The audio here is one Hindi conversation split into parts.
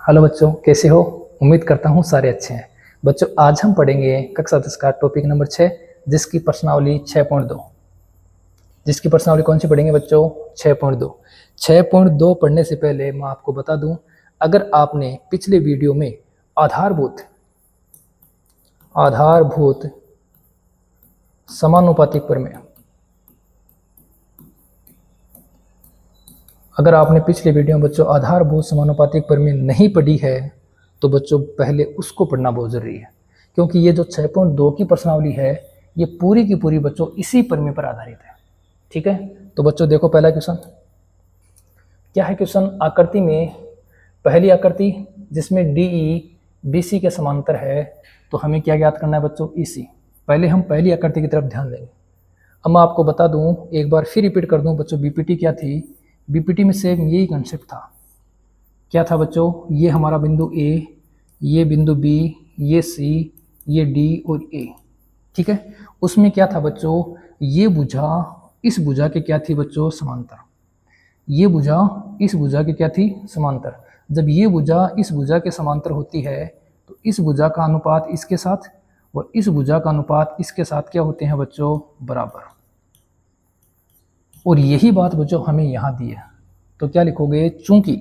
हेलो बच्चों, कैसे हो? उम्मीद करता हूँ सारे अच्छे हैं। बच्चों, आज हम पढ़ेंगे कक्षा 10 का टॉपिक नंबर 6, जिसकी प्रश्नावली 6.2। जिसकी प्रश्नावली कौन सी पढ़ेंगे बच्चों? 6.2। 6.2 पढ़ने से पहले मैं आपको बता दूं, अगर आपने पिछले वीडियो में आधारभूत समानुपातिक प्रमेय, अगर आपने पिछले वीडियो में बच्चों आधारभूत समानुपातिक प्रमेय नहीं पढ़ी है तो बच्चों पहले उसको पढ़ना बहुत ज़रूरी है, क्योंकि ये जो 6.2 की प्रश्नावली है ये पूरी की पूरी बच्चों इसी प्रमेय पर आधारित है। ठीक है, तो बच्चों देखो पहला क्वेश्चन क्या है। क्वेश्चन आकृति में पहली आकृति जिसमें DE BC के समांतर है, तो हमें क्या ज्ञात करना है बच्चों? EC। पहले हम पहली आकृति की तरफ ध्यान देंगे। अब मैं आपको बता दूं, एक बार फिर रिपीट कर दूं बच्चों, BPT क्या थी? BPT में सेम यही कंसेप्ट था। क्या था बच्चों? ये हमारा बिंदु A, ये बिंदु B, ये C, ये D और A। ठीक है, उसमें क्या था बच्चों? ये भुजा इस भुजा के क्या थी बच्चों? समांतर। ये भुजा इस भुजा के क्या थी? समांतर। जब ये भुजा इस भुजा के समांतर होती है तो इस भुजा का अनुपात इसके साथ और इस भुजा का अनुपात इसके साथ क्या होते हैं बच्चों? बराबर। और यही बात बच्चों हमें यहाँ दी है, तो क्या लिखोगे? चूंकि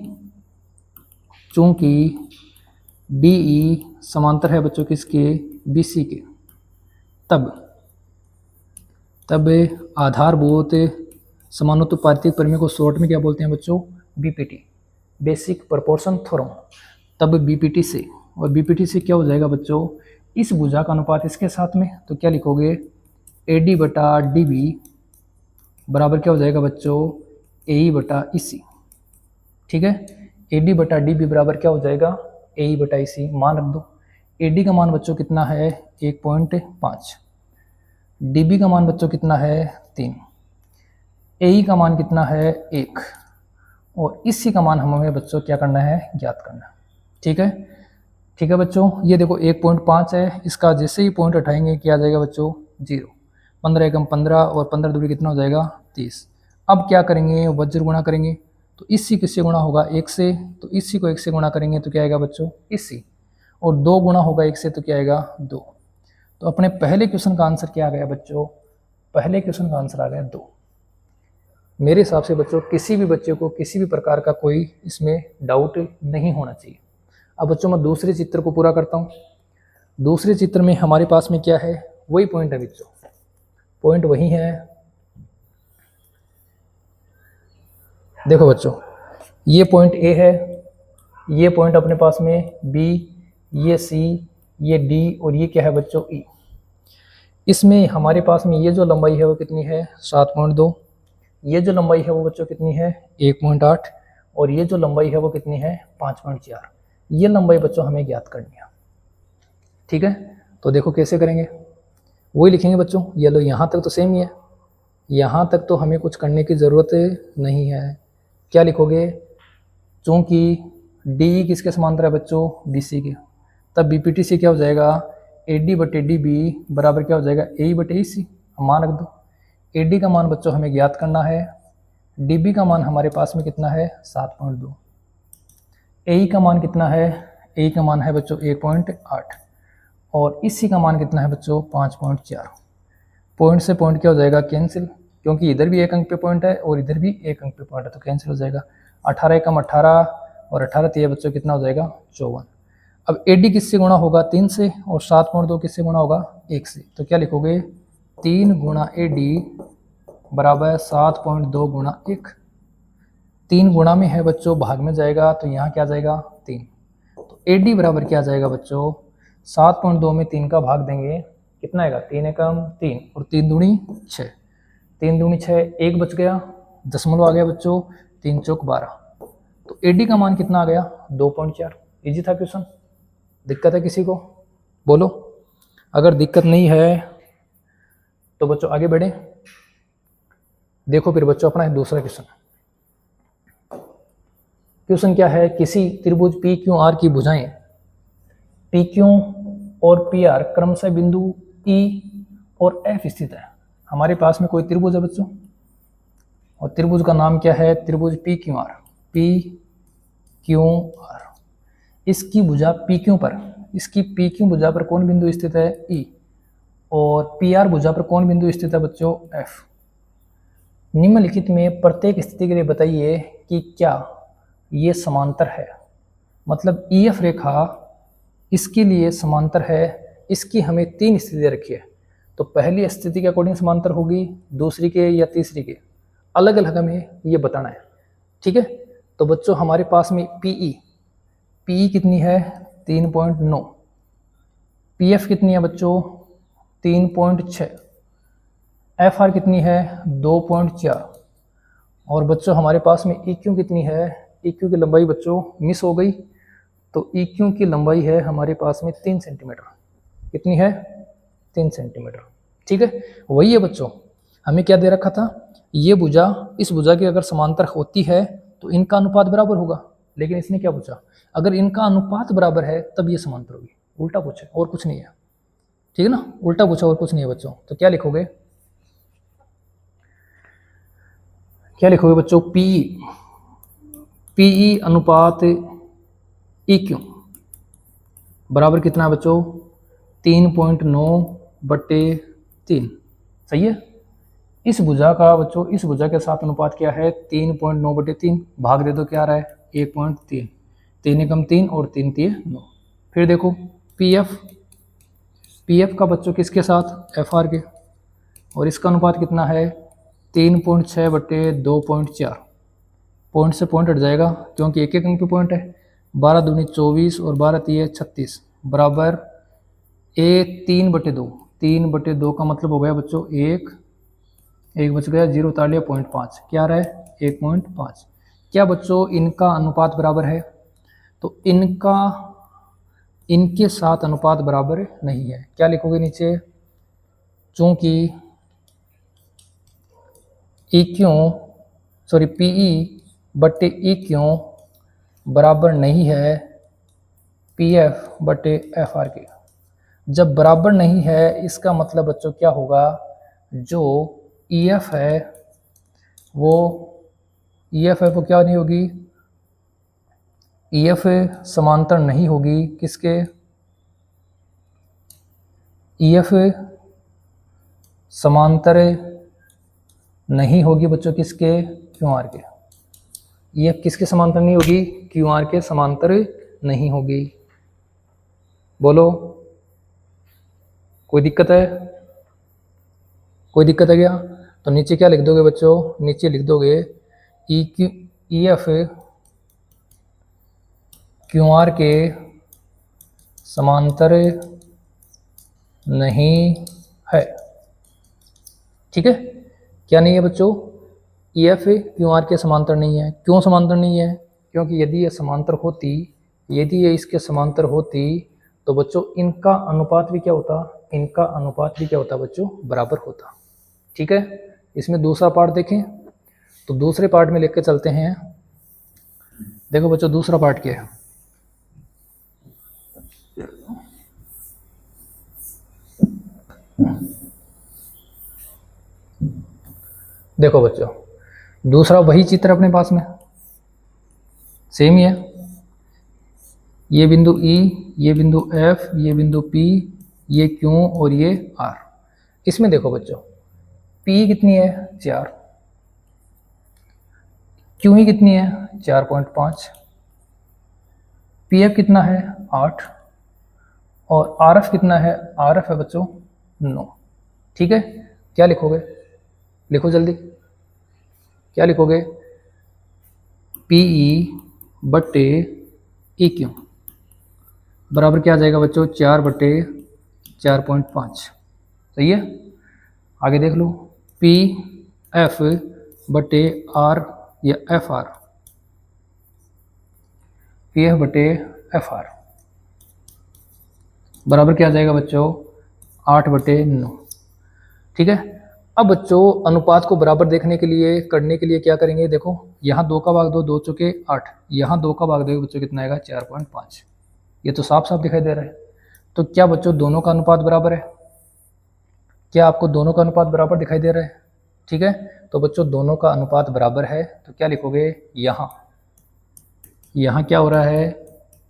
DE समांतर है बच्चों किसके? BC के, तब आधारभूत समानुपातिक प्रमेय को शॉर्ट में क्या बोलते हैं बच्चों? BPT, basic proportion theorem. तब BPT से, और BPT से क्या हो जाएगा बच्चों? इस भुजा का अनुपात इसके साथ में, तो क्या लिखोगे? AD बटा DB बराबर क्या हो जाएगा बच्चों? AE बटा EC। ठीक है, AD बटा DB बराबर क्या हो जाएगा? AE बटा EC। मान रख दो। AD का मान बच्चों कितना है? 1.5। DB का मान बच्चों कितना है? 3। AE का मान कितना है? 1। और EC का मान हमें बच्चों क्या करना है? ज्ञात करना है। ठीक है, ठीक है बच्चों, ये देखो 1.5 है, इसका जैसे ही पॉइंट उठाएंगे क्या आ जाएगा बच्चों? 0। 15 एकम 15 और 15 दूरी कितना हो जाएगा? 30। अब क्या करेंगे? वज्र गुणा करेंगे, तो इसी किससे गुणा होगा? 1 से, तो इसी को 1 से गुणा करेंगे तो क्या आएगा बच्चों? इसी। और 2 गुणा होगा 1 से तो क्या आएगा? 2। तो अपने पहले क्वेश्चन का आंसर क्या आ गया बच्चों? पहले क्वेश्चन का आंसर आ गया 2। मेरे हिसाब से बच्चों किसी भी बच्चे को किसी भी प्रकार का कोई इसमें डाउट नहीं होना चाहिए। अब बच्चों मैं दूसरे चित्र को पूरा करता हूँ। दूसरे चित्र में हमारे पास में क्या है? वही पॉइंट है बच्चों, पॉइंट वही है। देखो बच्चों, ये पॉइंट A है, ये पॉइंट अपने पास में B, ये C, ये D और ये क्या है बच्चों? E। इसमें हमारे पास में ये जो लंबाई है वो कितनी है? 7.2। ये जो लंबाई है वो बच्चों कितनी है? 1.8। और ये जो लंबाई है वो कितनी है? 5.4। ये लंबाई बच्चों हमें ज्ञात करनी है। ठीक है, तो देखो कैसे करेंगे, वही लिखेंगे बच्चों। ये लो, यहाँ तक तो सेम ही है, यहाँ तक तो हमें कुछ करने की ज़रूरत नहीं है। क्या लिखोगे? चूँकि DE किसके समांतर है बच्चों? BC के, तब BPT से क्या हो जाएगा? AD बटे DB बराबर क्या हो जाएगा? AE बटे EC। मान रख दो। AD का मान बच्चों हमें ज्ञात करना है, DB का मान हमारे पास में कितना है? 7.2। AE का मान कितना है? AE का मान है बच्चों 1.8 और EC का मान कितना है बच्चों? 5.4। पॉइंट से पॉइंट क्या हो जाएगा? कैंसिल, क्योंकि इधर भी 1 अंक पे पॉइंट है और इधर भी 1 अंक पे पॉइंट है, तो कैंसिल हो जाएगा। 18 एकम 18 और 18 तिया बच्चों कितना हो जाएगा? 54। अब AD किससे गुणा होगा? 3 से, और 7.2 किससे गुणा होगा? 1 से, तो क्या लिखोगे? 3 गुणा AD बराबर 7.2 गुणा 1। 3 गुणा में है बच्चों, भाग में जाएगा, तो यहाँ क्या जाएगा? 3। तो AD बराबर क्या जाएगा बच्चों? 7.2 में 3 का भाग देंगे, कितना आएगा? 3 एकम 3 और 3 दूनी 6। 3 दूनी 6, 1 बच गया, दशमलव आ गया बच्चों, 3 चौक 12। तो AD का मान कितना आ गया? 2.4। इजी था क्वेश्चन? दिक्कत है किसी को? बोलो। अगर दिक्कत नहीं है तो बच्चों आगे बढ़े। देखो फिर बच्चों अपना दूसरा क्वेश्चन। क्वेश्चन क्या है? किसी त्रिभुज PQR की भुजाएं PQ और PR क्रमशः बिंदु E और F स्थित है। हमारे पास में कोई त्रिभुज है बच्चों, और त्रिभुज का नाम क्या है? त्रिभुज PQR। इसकी भुजा पी क्यू पर, इसकी पी क्यू भुजा पर कौन बिंदु स्थित है? ई। और पी आर भुजा पर कौन बिंदु स्थित है बच्चों? एफ। निम्नलिखित में प्रत्येक स्थिति के लिए बताइए कि क्या ये समांतर है। मतलब ई एफ रेखा इसके लिए समांतर है। इसकी हमें 3 स्थितियाँ रखी है, तो पहली स्थिति के अकॉर्डिंग समांतर होगी, दूसरी के या तीसरी के, अलग अलग हमें ये बताना है। ठीक है, तो बच्चों हमारे पास में पीई कितनी है? 3.9। पीएफ कितनी है बच्चों? 3.6। एफआर कितनी है? 2.4। और बच्चों हमारे पास में EQ कितनी है? EQ की लंबाई बच्चों मिस हो गई, तो EQ की लंबाई है हमारे पास में 3 सेंटीमीटर। कितनी है? 3 सेंटीमीटर। ठीक है, वही है बच्चों, हमें क्या दे रखा था? ये भुजा इस भुजा की अगर समांतर होती है तो इनका अनुपात बराबर होगा, लेकिन इसने क्या पूछा? अगर इनका अनुपात बराबर है तब ये समांतर होगी। उल्टा पूछे और कुछ नहीं है। ठीक है ना, उल्टा पूछा और कुछ नहीं है बच्चों। तो क्या लिखोगे? क्या लिखोगे बच्चों? पीई अनुपात EQ बराबर कितना है बच्चों? 3.9/3। सही है। इस भुजा का बच्चों, इस भुजा के साथ अनुपात क्या है? 3.9/3। भाग दे दो, क्या आ रहा है? 1.3। 3 एकम 3 और 3 3 9। फिर देखो पीएफ का बच्चों किसके साथ? एफआर के, और इसका अनुपात कितना है? 3.6/2.4। पॉइंट से पॉइंट हट जाएगा क्योंकि एक एक अंक पे पॉइंट है। 12 दूनी 24 और 12 3 36 बराबर 3/2। 3/2 का मतलब हो गया बच्चों 1 बच गया, 0 उतार लिया, 0.5। क्या आ रहा है? 1.5। क्या बच्चों इनका अनुपात बराबर है? तो इनके साथ अनुपात बराबर नहीं है। क्या लिखोगे नीचे? चूंकि PE/EQ बराबर नहीं है PF/FR के। जब बराबर नहीं है इसका मतलब बच्चों क्या होगा? जो EF है वो क्या नहीं होगी? EF समांतर नहीं होगी किसके? EF समांतर नहीं होगी बच्चों किसके? QR के। EF किसके समांतर नहीं होगी? QR के समांतर नहीं होगी। बोलो, कोई दिक्कत है? कोई दिक्कत है क्या? तो नीचे क्या लिख दोगे बच्चों? नीचे लिख दोगे EF QR के समांतर नहीं है। ठीक है, क्या नहीं है बच्चों? EF QR के समांतर नहीं है। क्यों समांतर नहीं है? क्योंकि यदि ये समांतर होती, यदि ये इसके समांतर होती तो बच्चों इनका अनुपात भी क्या होता? इनका अनुपात भी क्या होता बच्चों? बराबर होता। ठीक है, इसमें दूसरा पार्ट देखें तो दूसरे पार्ट में लेकर चलते हैं। देखो बच्चों दूसरा पार्ट क्या है? देखो बच्चों दूसरा वही चित्र अपने पास में सेम ही है। ये बिंदु E, ये बिंदु F, ये बिंदु P, ये Q और ये R। इसमें देखो बच्चों P कितनी है? 4। Q ही कितनी है? 4.5। PF कितना है? 8। और RF कितना है? RF है बच्चों 9। ठीक है, क्या लिखोगे? लिखो जल्दी, क्या लिखोगे? PE/EQ बराबर क्या आ जाएगा बच्चों? 4/4.5। सही है, आगे देख लो। PF/R या FR, PF/FR बराबर क्या आ जाएगा बच्चों? 8/9। ठीक है, अब बच्चों अनुपात को बराबर देखने के लिए करने के लिए क्या करेंगे? देखो यहाँ 2 का भाग 2, 2 चौके 8, यहाँ 2 का भाग दो बच्चों कितना आएगा? 4.5। ये तो साफ साफ दिखाई दे रहा है। तो क्या बच्चों दोनों का अनुपात बराबर है? क्या आपको दोनों का अनुपात बराबर दिखाई दे रहा है? ठीक है, तो बच्चों दोनों का अनुपात बराबर है तो क्या लिखोगे? यहाँ क्या हो रहा है?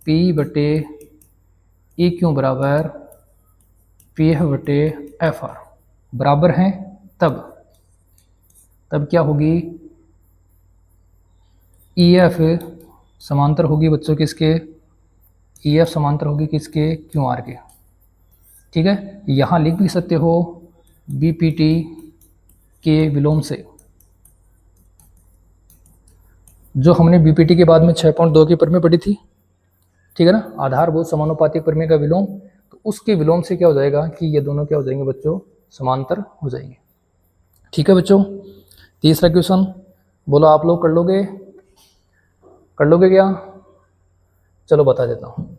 पी बटे ई क्यू बराबर पी एफ बटे एफ आर बराबर हैं, तब क्या होगी, ई एफ समांतर होगी बच्चों किसके, ई एफ समांतर होगी किसके, क्यू आर के। ठीक है, यहाँ लिख भी सकते हो बी पी टी के विलोम से, जो हमने बी पी टी के बाद में 6.2 की प्रमेय पढ़ी थी। ठीक है ना, आधारभूत समानुपातिक प्रमेय का विलोम, तो उसके विलोम से क्या हो जाएगा कि ये दोनों क्या हो जाएंगे बच्चों, समांतर हो जाएंगे। ठीक है बच्चों, तीसरा क्वेश्चन बोलो, आप लोग कर लोगे क्या, चलो बता देता हूँ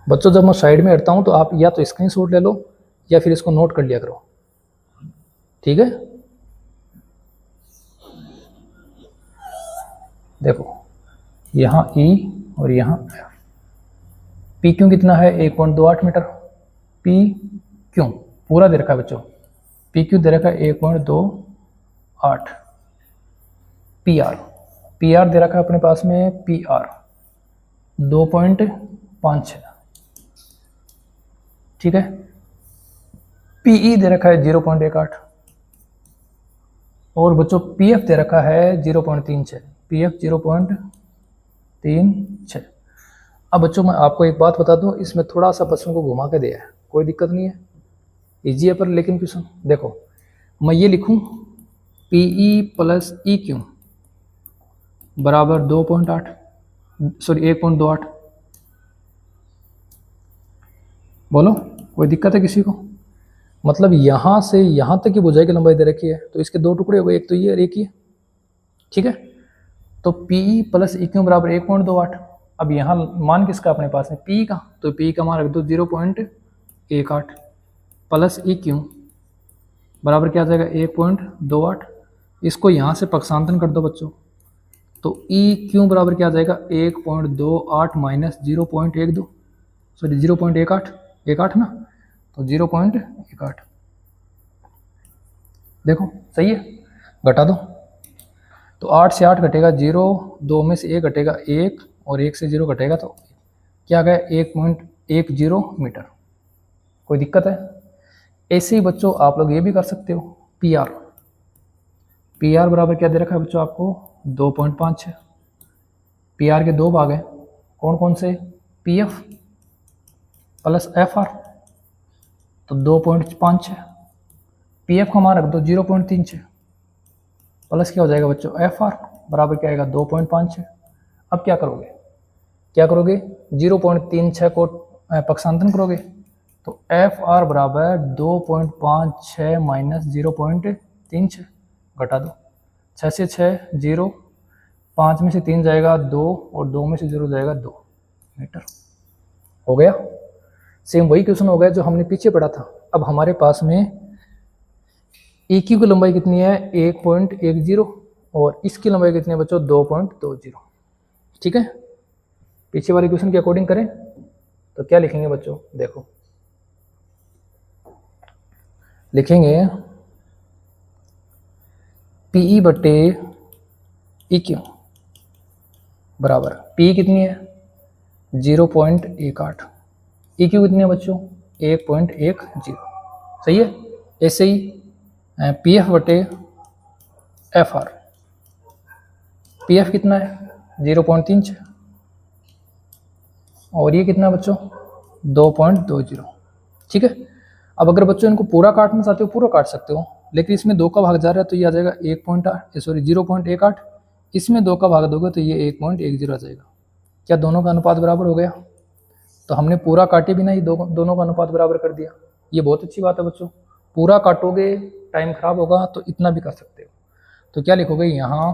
बच्चों। जब मैं साइड में हटता हूँ तो आप या तो स्क्रीनशॉट ले लो या फिर इसको नोट कर लिया करो। ठीक है, देखो यहाँ E और यहाँ F, पी क्यू कितना है 1.28 मीटर, पी क्यू पूरा दे रखा है बच्चों, पी क्यू दे रखा है 1.28, पी आर दे रखा है अपने पास में, पी आर 2.56। ठीक है, पीई दे रखा है 0.18 और बच्चों पीएफ दे रखा है 0.36, पीएफ 0.36। अब बच्चों मैं आपको एक बात बता दूं, इसमें थोड़ा सा प्रश्न को घुमा के दिया है, कोई दिक्कत नहीं है, इजी है पर लेकिन क्वेश्चन देखो, मैं ये लिखूं पीई प्लस ई क्यू बराबर 1.28, बोलो कोई दिक्कत है किसी को, मतलब यहाँ से यहाँ तक की भुजाई की लंबाई दे रखी है, तो इसके दो टुकड़े हो गए, एक तो ये और एक ये। ठीक है, तो पी प्लस ई क्यू बराबर 1.28। अब यहाँ मान किसका अपने पास है, पी का, तो पी का मान रख दो 0.18 प्लस ई क्यू बराबर क्या आ जाएगा 1.28। इसको यहाँ से पक्षांतरण कर दो बच्चों, तो ई क्यू बराबर क्या आ जाएगा 1.28 माइनस 0.12, सॉरी 0.18 ना, तो 0.18। देखो सही है, घटा दो, तो 8 से 8 घटेगा 0, 2 में से 1 घटेगा 1 और 1 से 0 घटेगा तो क्या आ गया 1.10 मीटर। कोई दिक्कत है? ऐसे ही बच्चों आप लोग ये भी कर सकते हो, पी आर बराबर क्या दे रखा है बच्चों आपको 2.5 है। पी आर के दो भाग हैं, कौन कौन से, P F plus F R, तो 2.5 है, पी एफ का मान रख दो 0.36 प्लस क्या हो जाएगा बच्चों एफ आर बराबर क्या आएगा 2.5 है। अब क्या करोगे 0.36 को पक्षांतरण करोगे, तो एफ आर बराबर 2.56 माइनस 0.36, घटा दो, 6 से 6 0, 5 में से 3 जाएगा 2 और 2 में से 0 जाएगा 2 मीटर। हो गया, सेम वही क्वेश्चन हो गया जो हमने पीछे पढ़ा था। अब हमारे पास में ए क्यू की लंबाई कितनी है 1.10 और इसकी लंबाई कितनी है बच्चों 2.20। ठीक है, पीछे वाले क्वेश्चन के अकॉर्डिंग करें तो क्या लिखेंगे बच्चों, देखो लिखेंगे पीई बटे ई क्यू बराबर, पी कितनी है 0.18, ई क्यू कितनी है बच्चों 1.10। सही है, ऐसे ही पी एफ बटे एफ आर, पी एफ कितना है 0.36 और ये कितना है बच्चों 2.20। ठीक है, अब अगर बच्चों इनको पूरा काटना चाहते हो पूरा काट सकते हो, लेकिन इसमें 2 का भाग जा रहा है तो ये आ जाएगा 0.18, इसमें 2 का भाग दोगे तो ये 1.10 आ जाएगा। क्या दोनों का अनुपात बराबर हो गया? तो हमने पूरा काटे बिना ही दोनों का अनुपात बराबर कर दिया। ये बहुत अच्छी बात है बच्चों, पूरा काटोगे टाइम खराब होगा तो इतना भी कर सकते हो। तो क्या लिखोगे यहाँ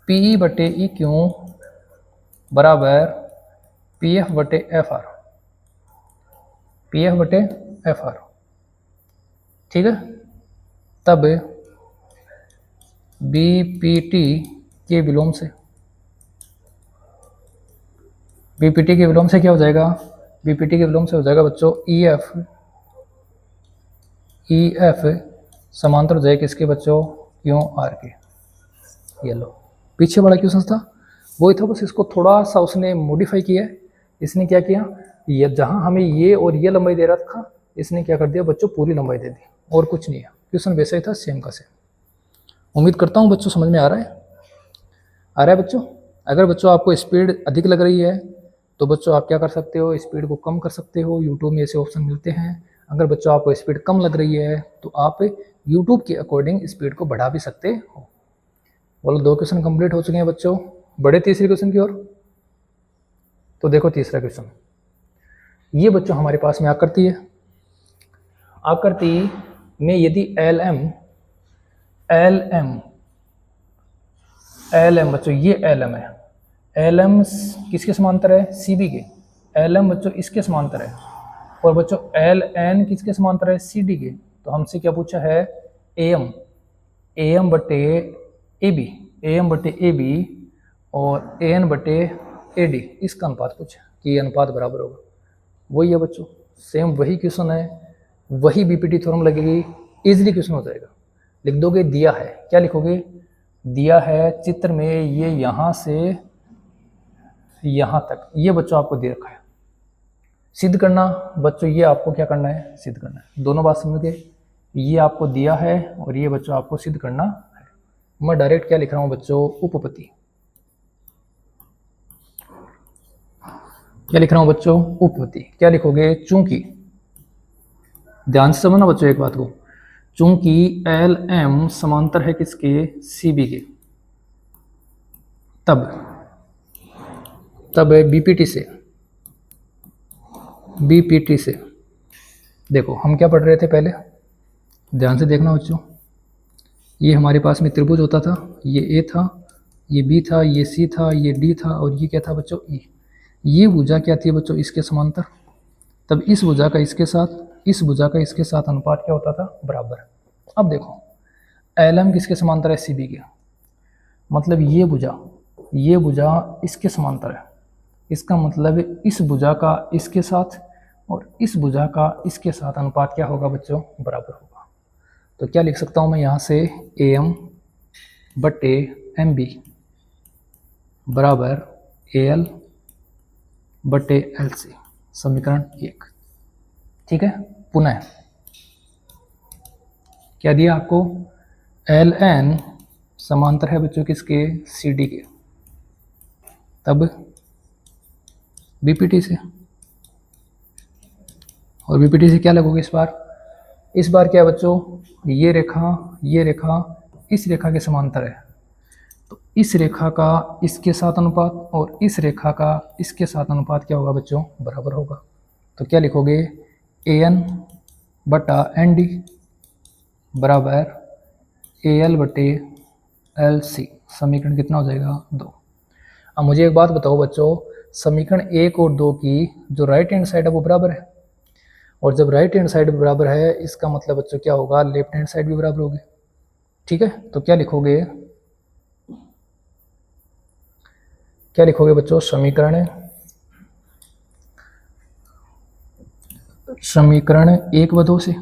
पी बटे ई क्यू बराबर पी एफ बटे एफ आर, पी एफ बटे एफ आर। ठीक है, तब बी पी टी के विलोम से, बीपीटी के विलोम से क्या हो जाएगा, बीपीटी के विलोम से हो जाएगा बच्चों ई एफ समांतर हो जाएगा किसके बच्चों क्यू आर के। ये लो पीछे वाला क्वेश्चन था वही था, बस इसको थोड़ा सा उसने मॉडिफाई किया है। इसने क्या किया, ये जहाँ हमें ये और ये लंबाई दे रहा था, इसने क्या कर दिया बच्चों, पूरी लंबाई दे दी, और कुछ नहीं है। क्वेश्चन वैसा ही था, सेम का सेम। उम्मीद करता हूँ बच्चों समझ में आ रहा है बच्चों। अगर बच्चों आपको स्पीड अधिक लग रही है तो बच्चों आप क्या कर सकते हो, स्पीड को कम कर सकते हो। यूट्यूब में ऐसे ऑप्शन मिलते हैं। अगर बच्चों आपको स्पीड कम लग रही है तो आप यूट्यूब के अकॉर्डिंग स्पीड को बढ़ा भी सकते हो। बोलो 2 क्वेश्चन कंप्लीट हो चुके हैं बच्चों, बड़े तीसरे क्वेश्चन की ओर। तो देखो तीसरा क्वेश्चन, ये बच्चों हमारे पास में आकृति है। आकृति में यदि एल एम बच्चों, ये एल एम है, एल एम किसके समांतर है, सी बी के। एल एम बच्चों इसके समांतर है, और बच्चों एल एन किसके समांतर है, सी डी के। तो हमसे क्या पूछा है, ए एम बटे ए बी और ए एन बटे ए डी, इसका अनुपात पूछा कि ये अनुपात बराबर होगा। वही है बच्चों, सेम वही क्वेश्चन है, वही बीपीटी थ्योरम लगेगी, इजीली क्वेश्चन हो जाएगा। लिख दोगे दिया है, क्या लिखोगे, दिया है चित्र में ये यहाँ से यहाँ तक, ये बच्चों आपको दे रखा है। सिद्ध करना बच्चों, ये आपको क्या करना है, सिद्ध करना है। दोनों बात समझ गए, ये आपको दिया है और ये बच्चों आपको सिद्ध करना है। मैं डायरेक्ट क्या लिख रहा हूँ बच्चों, उपपत्ति। क्या लिख रहा हूँ बच्चों, उपपत्ति। क्या लिखोगे, चूंकि, ध्यान से समझना बच्चों एक बात को, चूंकि एल एम समांतर है किसके, सी बी के, तब बीपीटी से देखो हम क्या पढ़ रहे थे पहले, ध्यान से देखना बच्चों। ये हमारे पास में त्रिभुज होता था, ये ए था, ये बी था, ये सी था, ये डी था, और ये क्या था बच्चों, ई। ये भुजा क्या थी बच्चों, इसके समांतर। तब इस भुजा का इसके साथ अनुपात क्या होता था, बराबर। अब देखो एल एम किसके समांतर है, सी बी के, मतलब ये भुजा इसके समांतर है। इसका मतलब इस भुजा का इसके साथ और इस भुजा का इसके साथ अनुपात क्या होगा बच्चों, बराबर होगा। तो क्या लिख सकता हूँ मैं यहाँ से, ए एम बटे एम बी बराबर ए एल बटे एल सी, समीकरण 1। ठीक है, पुनः क्या दिया आपको, एल एन समांतर है बच्चों किसके, सी डी के, तब बीपीटी से, और बीपीटी से क्या लगोगे इस बार क्या है बच्चों, ये रेखा इस रेखा के समांतर है। तो इस रेखा का इसके साथ अनुपात और इस रेखा का इसके साथ अनुपात क्या होगा बच्चों, बराबर होगा। तो क्या लिखोगे, ए एन बटा एन डी बराबर ए एल बटे एल सी, समीकरण कितना हो जाएगा, 2। अब मुझे एक बात बताओ बच्चों, समीकरण 1 और 2 की जो राइट हैंड साइड है वो बराबर है, और जब राइट हैंड साइड बराबर है इसका मतलब बच्चों क्या होगा, लेफ्ट हैंड साइड भी बराबर होगी। ठीक है, तो क्या लिखोगे बच्चों, समीकरण 1 व 2 से,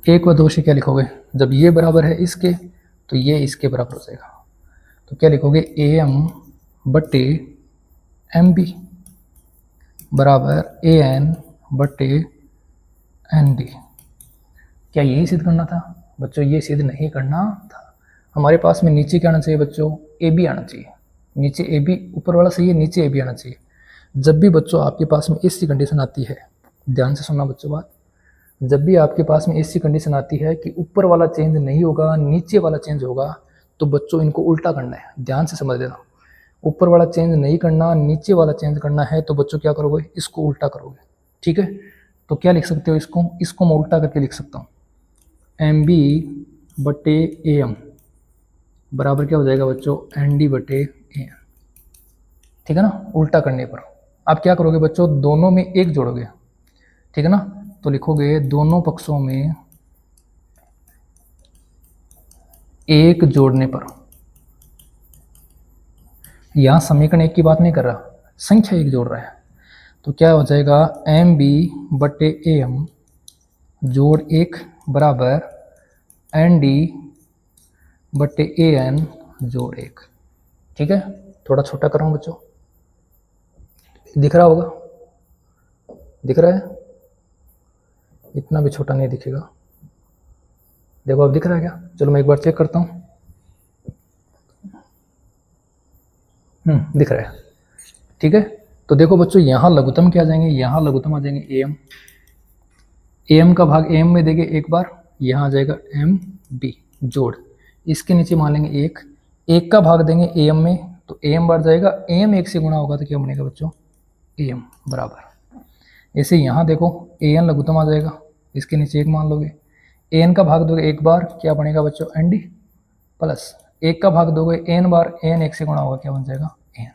1 व 2 से क्या लिखोगे, जब ये बराबर है इसके तो ये इसके बराबर हो जाएगा। तो क्या लिखोगे, ए एम बटे एम बी बराबर ए एन बटे एन डी। क्या यही सिद्ध करना था बच्चों, ये सिद्ध नहीं करना था। हमारे पास में नीचे क्या आना चाहिए बच्चों, ए बी आना चाहिए। नीचे ए बी, ऊपर वाला सही है, नीचे ए बी आना चाहिए। जब भी बच्चों आपके पास में ऐसी कंडीशन आती है, ध्यान से सुनना बच्चों बात, जब भी आपके पास में ऐसी कंडीशन आती है कि ऊपर वाला चेंज नहीं होगा, नीचे वाला चेंज होगा, तो बच्चों इनको उल्टा करना है। ध्यान से समझ लेना, ऊपर वाला चेंज नहीं करना, नीचे वाला चेंज करना है, तो बच्चों क्या करोगे, इसको उल्टा करोगे। ठीक है, तो क्या लिख सकते हो, इसको मैं उल्टा करके लिख सकता हूँ, एम बी बटे ए एम बराबर क्या हो जाएगा बच्चों, एन डी बटे ए एन। ठीक है ना, उल्टा करने पर आप क्या करोगे बच्चों, दोनों में 1 जोड़ोगे। ठीक है ना, तो लिखोगे दोनों पक्षों में 1 जोड़ने पर, यहाँ समीकरण 1 की बात नहीं कर रहा, संख्या 1 जोड़ रहा है। तो क्या हो जाएगा, एम बी बटे ए एम जोड़ 1 बराबर एन डी बटे ए एन जोड़ 1। ठीक है, थोड़ा छोटा कर रहा हूँ बच्चों, दिख रहा होगा, दिख रहा है, इतना भी छोटा नहीं दिखेगा। देखो अब दिख रहा है क्या? चलो मैं एक बार चेक करता हूँ। दिख रहा है। ठीक है, तो देखो बच्चों यहाँ लघुत्तम क्या आ जाएंगे, यहाँ लघुत्तम आ जाएंगे ए एम, ए एम का भाग ए एम में देंगे एक बार, यहाँ आ जाएगा एम बी जोड़, इसके नीचे मान लेंगे 1, 1 का भाग देंगे ए एम में, तो ए एम बढ़ जाएगा, ए एम 1 से गुणा होगा तो क्या बनेगा बच्चों, ए एम बराबर। ऐसे यहाँ देखो ए एन लघुत्तम आ जाएगा, इसके नीचे 1 मान लोगे, ए एन का भाग दोगे एक बार, क्या बनेगा बच्चों, एन डी प्लस 1 का भाग दोगे एन बार, एन 1 से गुणा होगा, क्या बन जाएगा, एन।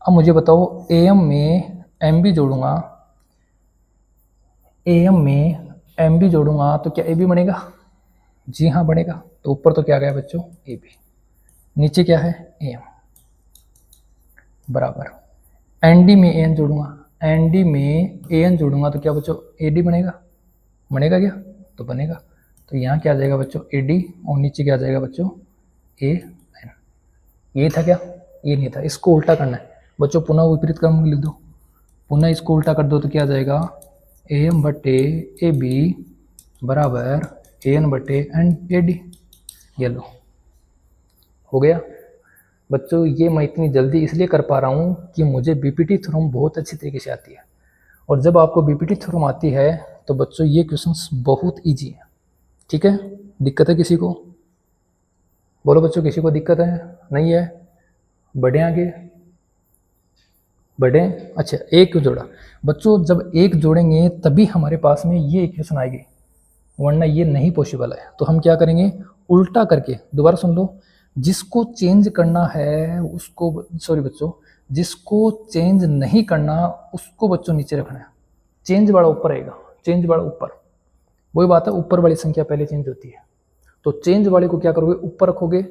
अब मुझे बताओ ए एम में एम बी जोड़ूंगा, ए एम में एम बी जोड़ूंगा तो क्या ए बी बनेगा, जी हाँ बनेगा। तो ऊपर तो क्या गया बच्चों, ए बी, नीचे क्या है, ए एम बराबर एन डी में ए एन जोड़ूंगा, एन डी में ए एन जोड़ूंगा तो क्या बच्चों, ए डी बनेगा, बनेगा क्या, तो बनेगा। तो यहाँ क्या आ जाएगा बच्चों, ए डी, और नीचे क्या आ जाएगा बच्चों, ए एन। ये था क्या, ये नहीं था, इसको उल्टा करना है बच्चों, पुनः विपरीत क्रम लिख दो, पुनः इसको उल्टा कर दो तो क्या आ जाएगा, ए एम बटे ए बी बराबर ए एन बटे एन ए डी। ये लो हो गया बच्चों। ये मैं इतनी जल्दी इसलिए कर पा रहा हूँ कि मुझे बीपीटी थ्योरम बहुत अच्छी तरीके से आती है, और जब आपको बीपीटी थ्योरम आती है तो बच्चों ये क्वेश्चंस बहुत इजी है। ठीक है, दिक्कत है किसी को, बोलो बच्चों, किसी को दिक्कत है, नहीं है, बढ़े आगे, बढ़े। अच्छा, एक क्यों जोड़ा बच्चों, जब एक जोड़ेंगे तभी हमारे पास में ये इक्वेशन आएगी, वरना ये नहीं पॉसिबल है। तो हम क्या करेंगे, उल्टा करके, दोबारा सुन लो, जिसको चेंज करना है उसको, सॉरी बच्चों, जिसको चेंज नहीं करना उसको बच्चों नीचे रखना है, चेंज वाला ऊपर आएगा, चेंज वाला ऊपर, वही बात है, ऊपर वाली संख्या पहले चेंज होती है, तो चेंज वाले को क्या करोगे, ऊपर रखोगे,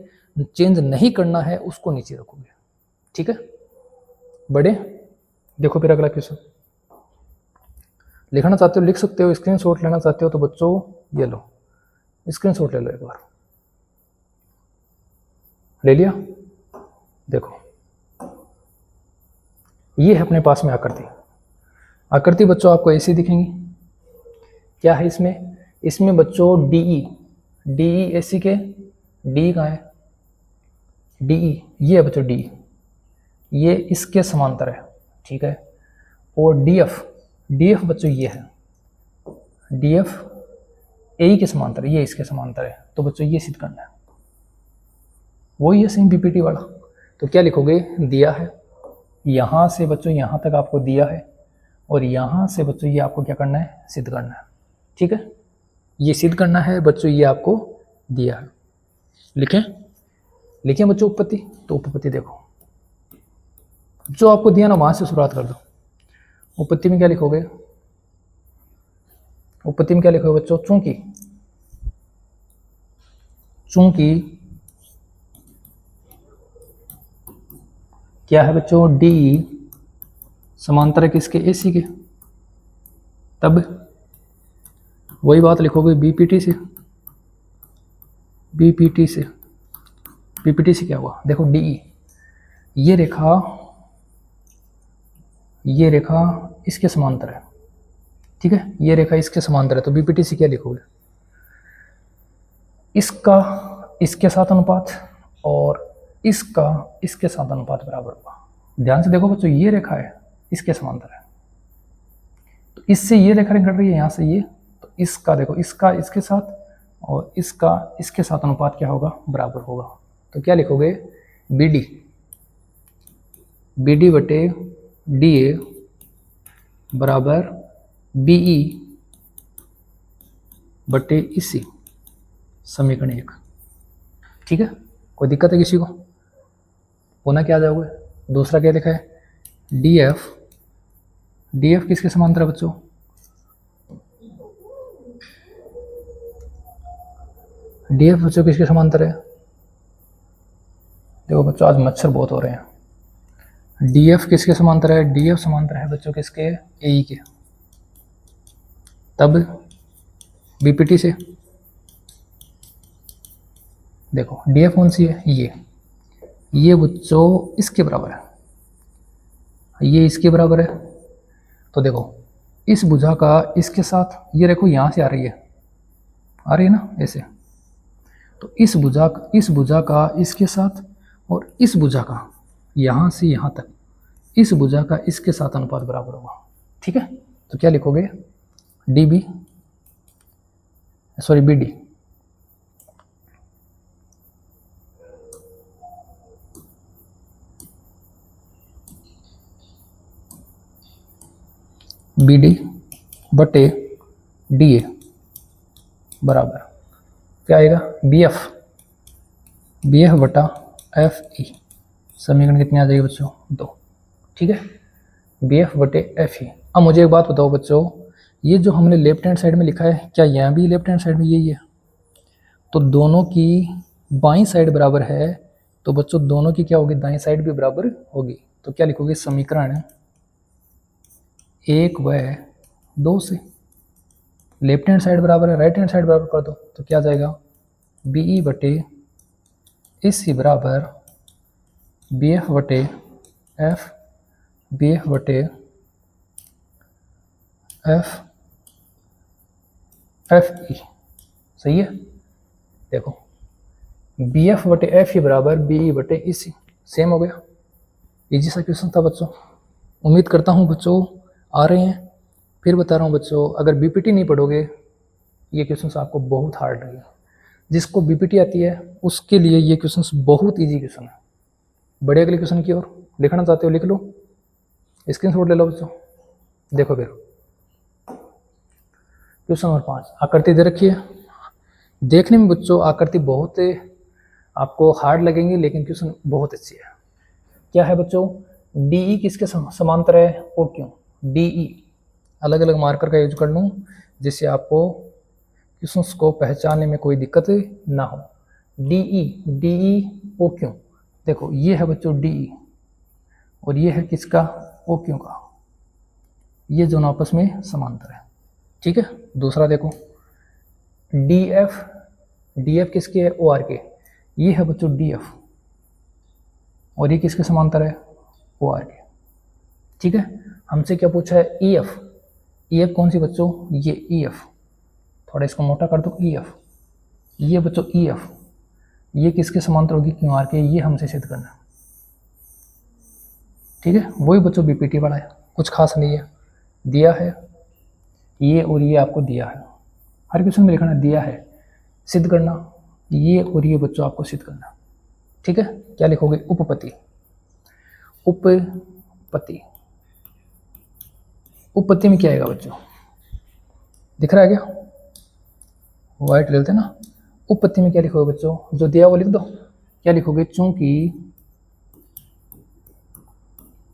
चेंज नहीं करना है उसको नीचे रखोगे। ठीक है, बड़े देखो फिर अगला क्वेश्चन, लिखना चाहते हो लिख सकते हो, स्क्रीनशॉट लेना चाहते हो तो बच्चों ये लो, स्क्रीनशॉट ले लो, एक बार ले लिया। देखो ये है अपने पास में आकृति, आकृति बच्चों आपको ऐसी दिखेंगी, क्या है इसमें, इसमें बच्चों डीई, डीई ऐसी के, डी कहाँ है, डीई ये है बच्चों, डी ये इसके समांतर है, ठीक है, और डीएफ, डीएफ बच्चों ये है, डीएफ ए के समांतर, ये इसके समांतर है, तो बच्चों ये सिद्ध करना है, वही है सेम बीपीटी वाला। तो क्या लिखोगे, दिया है, यहाँ से बच्चों यहाँ तक आपको दिया है, और यहाँ से बच्चों ये आपको क्या करना है, सिद्ध करना है। ठीक है, ये सिद्ध करना है बच्चों, ये आपको दिया है, लिखें, लिखें बच्चों उपपत्ति। तो उपपत्ति देखो, जो आपको दिया ना वहाँ से शुरुआत कर दो। उपपत्ति में क्या लिखोगे, उपपत्ति में क्या लिखोगे बच्चों, चूंकि, चूंकि क्या है बच्चों, डी समांतर है किसके, एसी के, तब वही बात लिखोगे बीपीटी से, बीपीटी से, बीपीटी से क्या हुआ, देखो डी, ये रेखा, ये रेखा इसके समांतर है, ठीक है, ये रेखा इसके समांतर है, तो बीपीटी से क्या लिखोगे, इसका इसके साथ अनुपात और इसका इसके साथ अनुपात बराबर होगा। ध्यान से देखो बच्चों, ये रेखा है इसके समांतर है, तो इससे ये रेखा निकल रही है यहाँ से ये, तो इसका देखो, इसका इसके साथ और इसका इसके साथ अनुपात क्या होगा, बराबर होगा। तो क्या लिखोगे, बी डी, बी डी बटे डी ए बराबर बी ई बटे इसी, समीकरण 1। ठीक है, कोई दिक्कत है किसी को, पुनः क्या आ जाओगे, दूसरा क्या लिखा है, डी एफ, डी एफ किसके समांतर है बच्चों, डी एफ बच्चों किसके समांतर है, देखो बच्चों आज मच्छर बहुत हो रहे हैं, डी एफ किसके समांतर है, डी एफ समांतर है बच्चों किसके, ए के, तब बीपीटी से, देखो डी एफ कौन सी है, ये बच्चों इसके बराबर है, ये इसके बराबर है। तो देखो इस भुजा का इसके साथ, ये देखो यहाँ से आ रही है ना ऐसे, तो इस भुजा का इसके साथ और इस भुजा का यहाँ से यहाँ तक, इस भुजा का इसके साथ अनुपात बराबर होगा। ठीक है, तो क्या लिखोगे, D B, sorry B D, B D बटे डी ए बराबर क्या आएगा, बी एफ बटा एफ ई। समीकरण कितनी आ जाएगी बच्चों, 2। ठीक है, बी एफ बटे एफ ई। अब मुझे एक बात बताओ बच्चों, ये जो हमने लेफ्ट हैंड साइड में लिखा है, क्या यहाँ भी लेफ्ट हैंड साइड में यही है? तो दोनों की बाईं साइड बराबर है, तो बच्चों दोनों की क्या होगी, दाईं साइड भी बराबर होगी। तो क्या लिखोगे, समीकरण 1 व 2 से लेफ्ट हैंड साइड बराबर है, राइट हैंड साइड बराबर कर दो, तो क्या जाएगा, बी ई बटे ए सी बराबर बी एफ बटे एफ, बी एफ बटे एफ ई। सही है, देखो बी एफ बटे एफ ई बराबर बी ई बटे ई सी, सेम हो गया। इजी सा क्वेश्चन था बच्चों, उम्मीद करता हूँ बच्चों आ रहे हैं। फिर बता रहा हूँ बच्चों, अगर बीपीटी नहीं पढ़ोगे ये क्वेश्चंस आपको बहुत हार्ड लगेगा। जिसको बीपीटी आती है उसके लिए ये क्वेश्चंस बहुत इजी क्वेश्चन है। बड़े अगले क्वेश्चन की ओर लिखना चाहते हो लिख लो, स्क्रीनशॉट ले लो बच्चों। देखो फिर क्वेश्चन नंबर 5, आकृति दे रखी है। देखने में बच्चों आकृति बहुत आपको हार्ड लगेंगे, लेकिन क्वेश्चन बहुत अच्छी है। क्या है बच्चों, डीई किसके समांतर है और क्यों? डीई अलग अलग मार्कर का यूज कर लूँ जिससे आपको क्वेश्चंस को पहचानने में कोई दिक्कत ना हो। डीई ओ क्यों, देखो ये है बच्चों डीई और ये है किसका, ओ क्यों का, ये दोनों आपस में समांतर है। ठीक है, दूसरा देखो डीएफ किसके है, ओ आर के, ये है बच्चों डीएफ और ये किसके समांतर है, ओ आर के। ठीक है, हमसे क्या पूछा है, ईएफ कौन सी बच्चों, ये ईएफ, थोड़ा इसको मोटा कर दो, ईएफ, ये बच्चों ईएफ, ये किसके समांतर होगी, क्यों आर के, ये हमसे सिद्ध करना। ठीक है, वही बच्चों बीपीटी वाला है, कुछ खास नहीं है, दिया है ये और ये आपको दिया है, हर क्वेश्चन में लिखना दिया है, सिद्ध करना ये और ये बच्चों आपको सिद्ध करना। ठीक है, क्या लिखोगे, उपपत्ति, उपपत्ति में क्या आएगा बच्चों, दिख रहा है क्या, व्हाइट ले लेते ना। उपपत्ति में क्या लिखोगे बच्चों, जो दिया वो लिख दो। क्या लिखोगे, चूंकि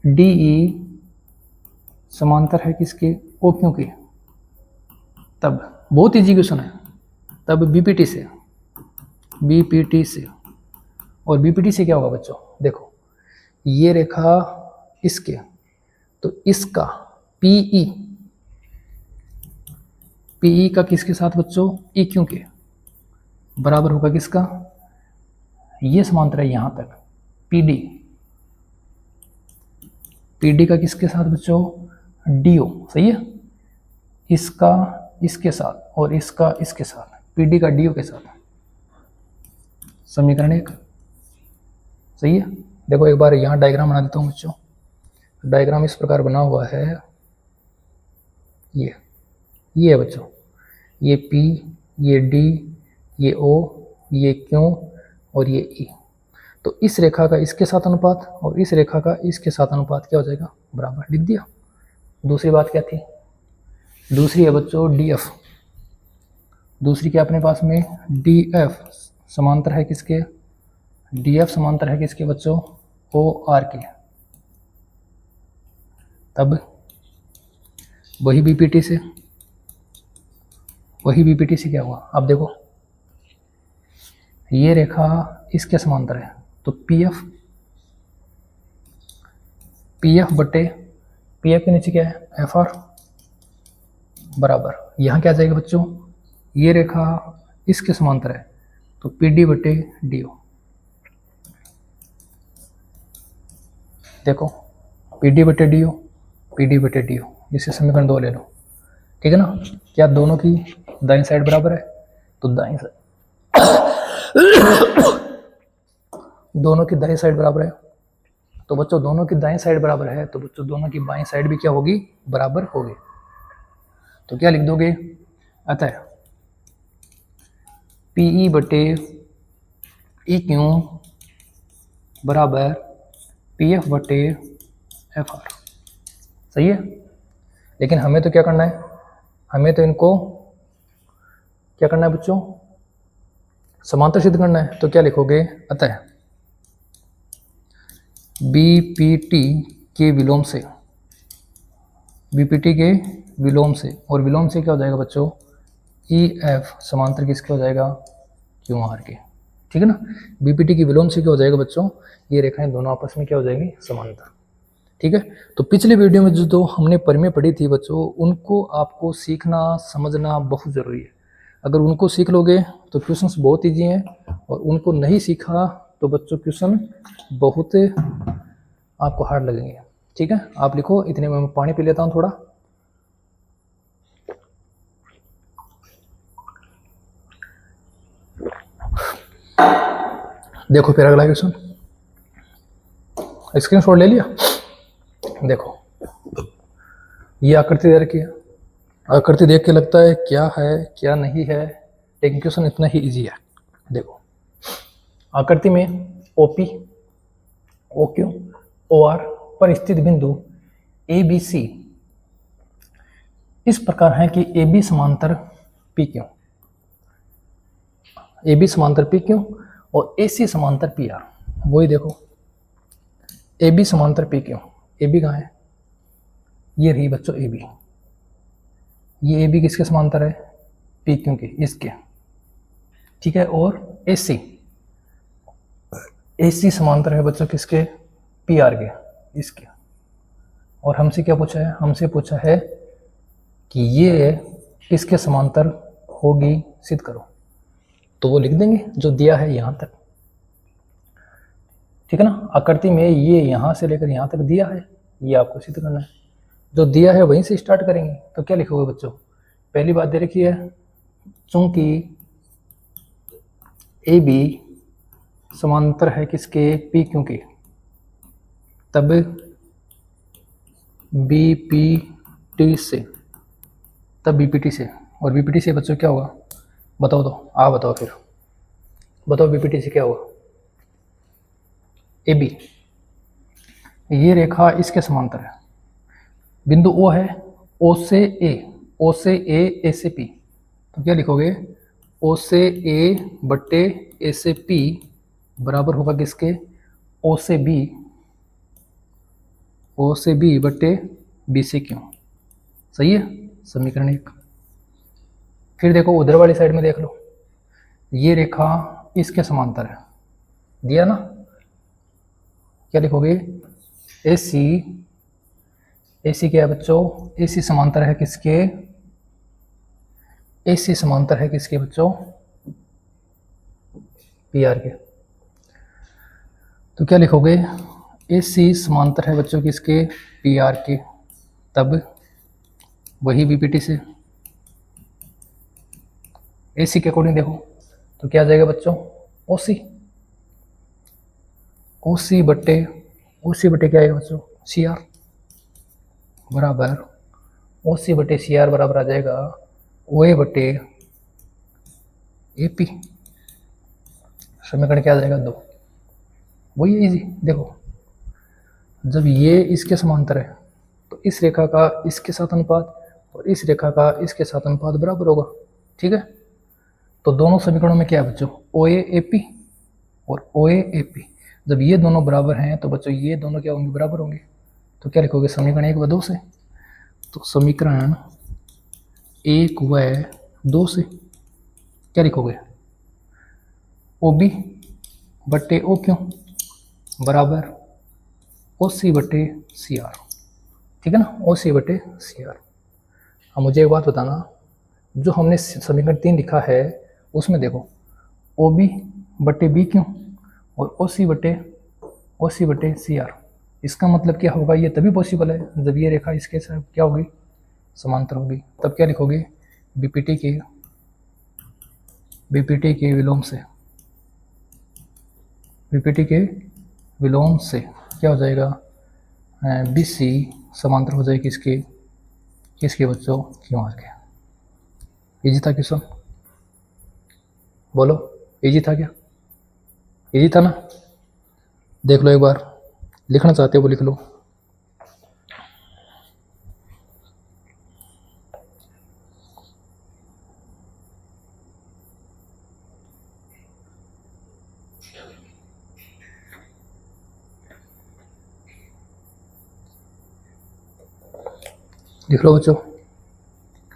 डीई समांतर है किसके, ओ क्यों के, तब बहुत इजी क्वेश्चन है, तब बीपीटी से और बीपीटी से क्या होगा बच्चों, देखो ये रेखा इसके, तो इसका पीई का किसके साथ बच्चों, ई क्यों के बराबर होगा किसका, ये समांतर है यहां तक, पीडी का किसके साथ बच्चों, डीओ। सही है, इसका इसके साथ और इसका इसके साथ, पीडी का डीओ के साथ, समीकरण 1। सही है, देखो एक बार यहाँ डायग्राम बना देता हूँ बच्चों। डायग्राम इस प्रकार बना हुआ है, ये है बच्चों, ये P, ये D, ये O, ये Q और ये E। तो इस रेखा का इसके साथ अनुपात और इस रेखा का इसके साथ अनुपात क्या हो जाएगा, बराबर, लिख दिया। दूसरी बात क्या थी, दूसरी है बच्चों DF, दूसरी क्या अपने पास में, DF समांतर है किसके, DF समांतर है किसके बच्चों, OR के, तब वही बीपीटी से क्या हुआ, अब देखो ये रेखा इसके समांतर है, तो पीएफ बटे पीएफ के नीचे क्या है, एफआर बराबर, यहाँ क्या आ जाएगा बच्चों, ये रेखा इसके समांतर है तो पी डी बटे डी ओ। देखो पी डी बटे डी ओ, पी डी बटे डी ओ, इसे समीकरण 2 ले लो, ठीक है ना। क्या दोनों की दाईं साइड बराबर है? तो दाईं साइड दोनों की दाईं साइड बराबर है, तो बच्चों दोनों की दाईं साइड बराबर है तो बच्चों दोनों की बाईं साइड भी क्या होगी? बराबर होगी। तो क्या लिख दोगे? अतः पी ई बटे ई क्यू बराबर पी एफ बटे एफ आर। सही है। लेकिन हमें तो क्या करना है? हमें तो इनको क्या करना है बच्चों? समांतर सिद्ध करना है। तो क्या लिखोगे? अतः बीपीटी के विलोम से, बीपीटी के विलोम से, और विलोम से क्या हो जाएगा बच्चों? ई एफ समांतर किसके हो जाएगा? क्यू आर के, ठीक है ना। बीपीटी की विलोम से क्या हो जाएगा बच्चों? ये रेखाएं दोनों आपस में क्या हो जाएंगी? समांतर, ठीक है। तो पिछले वीडियो में जो हमने परिमेय पढ़ी थी बच्चों, उनको आपको सीखना समझना बहुत ज़रूरी है। अगर उनको सीख लोगे तो क्वेश्चंस बहुत ईजी हैं, और उनको नहीं सीखा तो बच्चों क्वेश्चन बहुत आपको हार्ड लगेंगे, ठीक है। आप लिखो, इतने में मैं पानी पी लेता हूँ थोड़ा। देखो फिर अगला क्वेश्चन, स्क्रीनशॉट ले लिया। देखो ये आकृति दे रखी है, आकृति देख के लगता है क्या है क्या नहीं है, लेकिन क्वेश्चन इतना ही इजी है। देखो आकृति में OP, O Q, O R पर स्थित बिंदु ए बी सी इस प्रकार है कि ए बी समांतर पी क्यू, ए बी समांतर पी क्यू और ए सी समांतर पी आर। वही देखो ए बी समांतर पी क्यू, ए बी कहाँ है? ये रही बच्चों ए बी। ये ए बी किसके समांतर है? पी क्यू के, इसके, ठीक है। और ए सी, ए सी समांतर है बच्चों किसके? पी आर के, इसके। और हमसे क्या पूछा है? हमसे पूछा है कि ये किसके समांतर होगी, सिद्ध करो। तो वो लिख देंगे जो दिया है यहाँ तक, ठीक है ना। आकृति में ये यहाँ से लेकर यहाँ तक दिया है, ये आपको सिद्ध करना है। जो दिया है वहीं से स्टार्ट करेंगे। तो क्या लिखोगे बच्चों? पहली बात दे रखी है, चूंकि ए बी समांतर है किसके? पी क्यू के, तब बी पी टी से, तब बी पी टी से, और बी पी टी से बच्चों क्या होगा? बताओ तो, आप बताओ फिर, बताओ बी पी टी से क्या होगा? ए बी, ये रेखा इसके समांतर है, बिंदु ओ है, ओ से ए, ओ से ए, ए से पी। तो क्या लिखोगे? ओ से ए बट्टे ए से पी बराबर होगा किसके? ओ से बी, ओ से बी बट्टे बी से क्यू। सही है, समीकरण 1। फिर देखो उधर वाली साइड में देख लो, ये रेखा इसके समांतर है, दिया ना। क्या लिखोगे? ए सी, ए सी क्या है बच्चों? ए सी समांतर है किसके? ए सी समांतर है किसके बच्चों? पी आर के। तो क्या लिखोगे? ए सी समांतर है बच्चों किसके? पी आर के, तब वही बी पी टी से। ए सी के अकॉर्डिंग देखो तो क्या आ जाएगा बच्चों? ओ सी, ओ सी बट्टे, ओ सी बट्टे क्या आएगा बच्चों? सी आर बराबर, ओ सी बटे सी आर बराबर आ जाएगा ओ ए बटे ए पी। समीकरण क्या आ जाएगा? 2। वही है इजी। देखो जब ये इसके समांतर है तो इस रेखा का इसके साथ अनुपात और इस रेखा का इसके साथ अनुपात बराबर होगा, ठीक है। तो दोनों समीकरणों में क्या है बच्चों? ओ ए ए पी और ओ ए ए पी। जब ये दोनों बराबर हैं तो बच्चों ये दोनों क्या होंगे? बराबर होंगे। तो क्या लिखोगे? समीकरण 1 व 2 से। तो समीकरण 1 व 2 से क्या लिखोगे? ओ बी बट्टे ओ क्यू बराबर ओ सी बटे सी आर, ठीक है ना। ओ सी बटे सी आर। अब मुझे एक बात बताना, जो हमने समीकरण 3 लिखा है उसमें देखो ओ बी बटे बी क्यों और ओ सी बटे सी आर। इसका मतलब क्या होगा, ये तभी पॉसिबल है जब ये रेखा इसके साथ क्या होगी, समांतर होगी। तब क्या लिखोगे, बीपीटी के विलोम से, बीपीटी के विलोम से क्या हो जाएगा, बीसी समांतर हो जाएगी किसके बच्चों, क्यों आर के। इजी था क्वेश्चन, बोलो इजी था क्या, इजी था ना। देख लो एक बार, लिखना चाहते हो वो लिख लो। लिख लो बच्चों,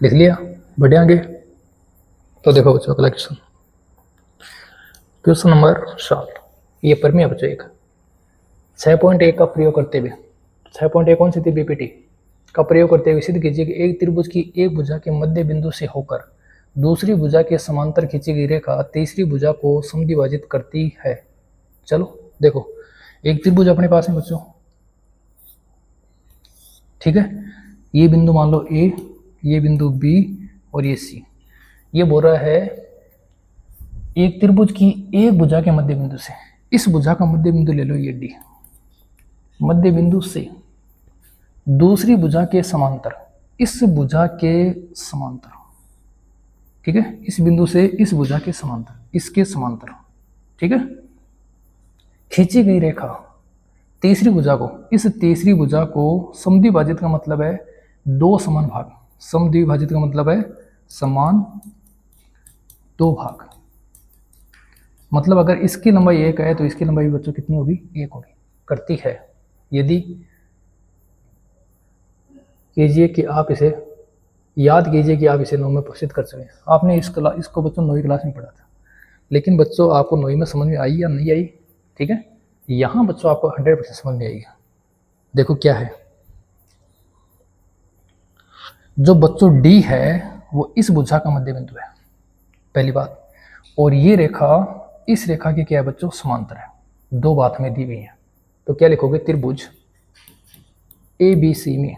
लिख लिया, बढ़े आगे। तो देखो बच्चों अगला क्वेश्चन, क्वेश्चन नंबर 7, ये परमी है बच्चों एक 6.1 का प्रयोग करते हुए, 6.1 कौन सी थी, बीपीटी का प्रयोग करते हुए सिद्ध कीजिए कि एक त्रिभुज की एक भुजा के मध्य बिंदु से होकर दूसरी भुजा के समांतर खींची गई रेखा तीसरी भुजा को समद्विभाजित करती है। चलो देखो, एक त्रिभुज अपने पास है बच्चों, ठीक है, ये बिंदु मान लो ए, ये बिंदु बी और ये सी। ये बोल रहा है एक त्रिभुज की एक भुजा के मध्य बिंदु से, इस भुजा का मध्य बिंदु ले लो ये डी, मध्य बिंदु से दूसरी भुजा के समांतर, इस भुजा के समांतर, ठीक है, इस बिंदु से इस भुजा के समांतर, इसके समांतर, ठीक है, खींची गई रेखा तीसरी भुजा को, इस तीसरी भुजा को समद्विभाजित का मतलब है दो समान भाग, समद्विभाजित का मतलब है समान दो भाग। मतलब अगर इसकी लंबाई 1 है तो इसकी लंबाई बच्चों कितनी होगी, 1 होगी, करती है। यदि कीजिए कि आप इसे याद कीजिए कि आप इसे 9 में प्रसिद्ध कर सकें। आपने इसको बच्चों 9वीं क्लास में पढ़ा था, लेकिन बच्चों आपको 9वीं में समझ में आई या नहीं आई, ठीक है, यहाँ बच्चों आपको 100% समझ में आएगी। देखो क्या है, जो बच्चों डी है वो इस भुजा का मध्य बिंदु है, पहली बात, और ये रेखा इस रेखा की क्या है बच्चों, समांतर है। दो बात हमें दी हुई है, तो क्या लिखोगे, त्रिभुज ए बी सी में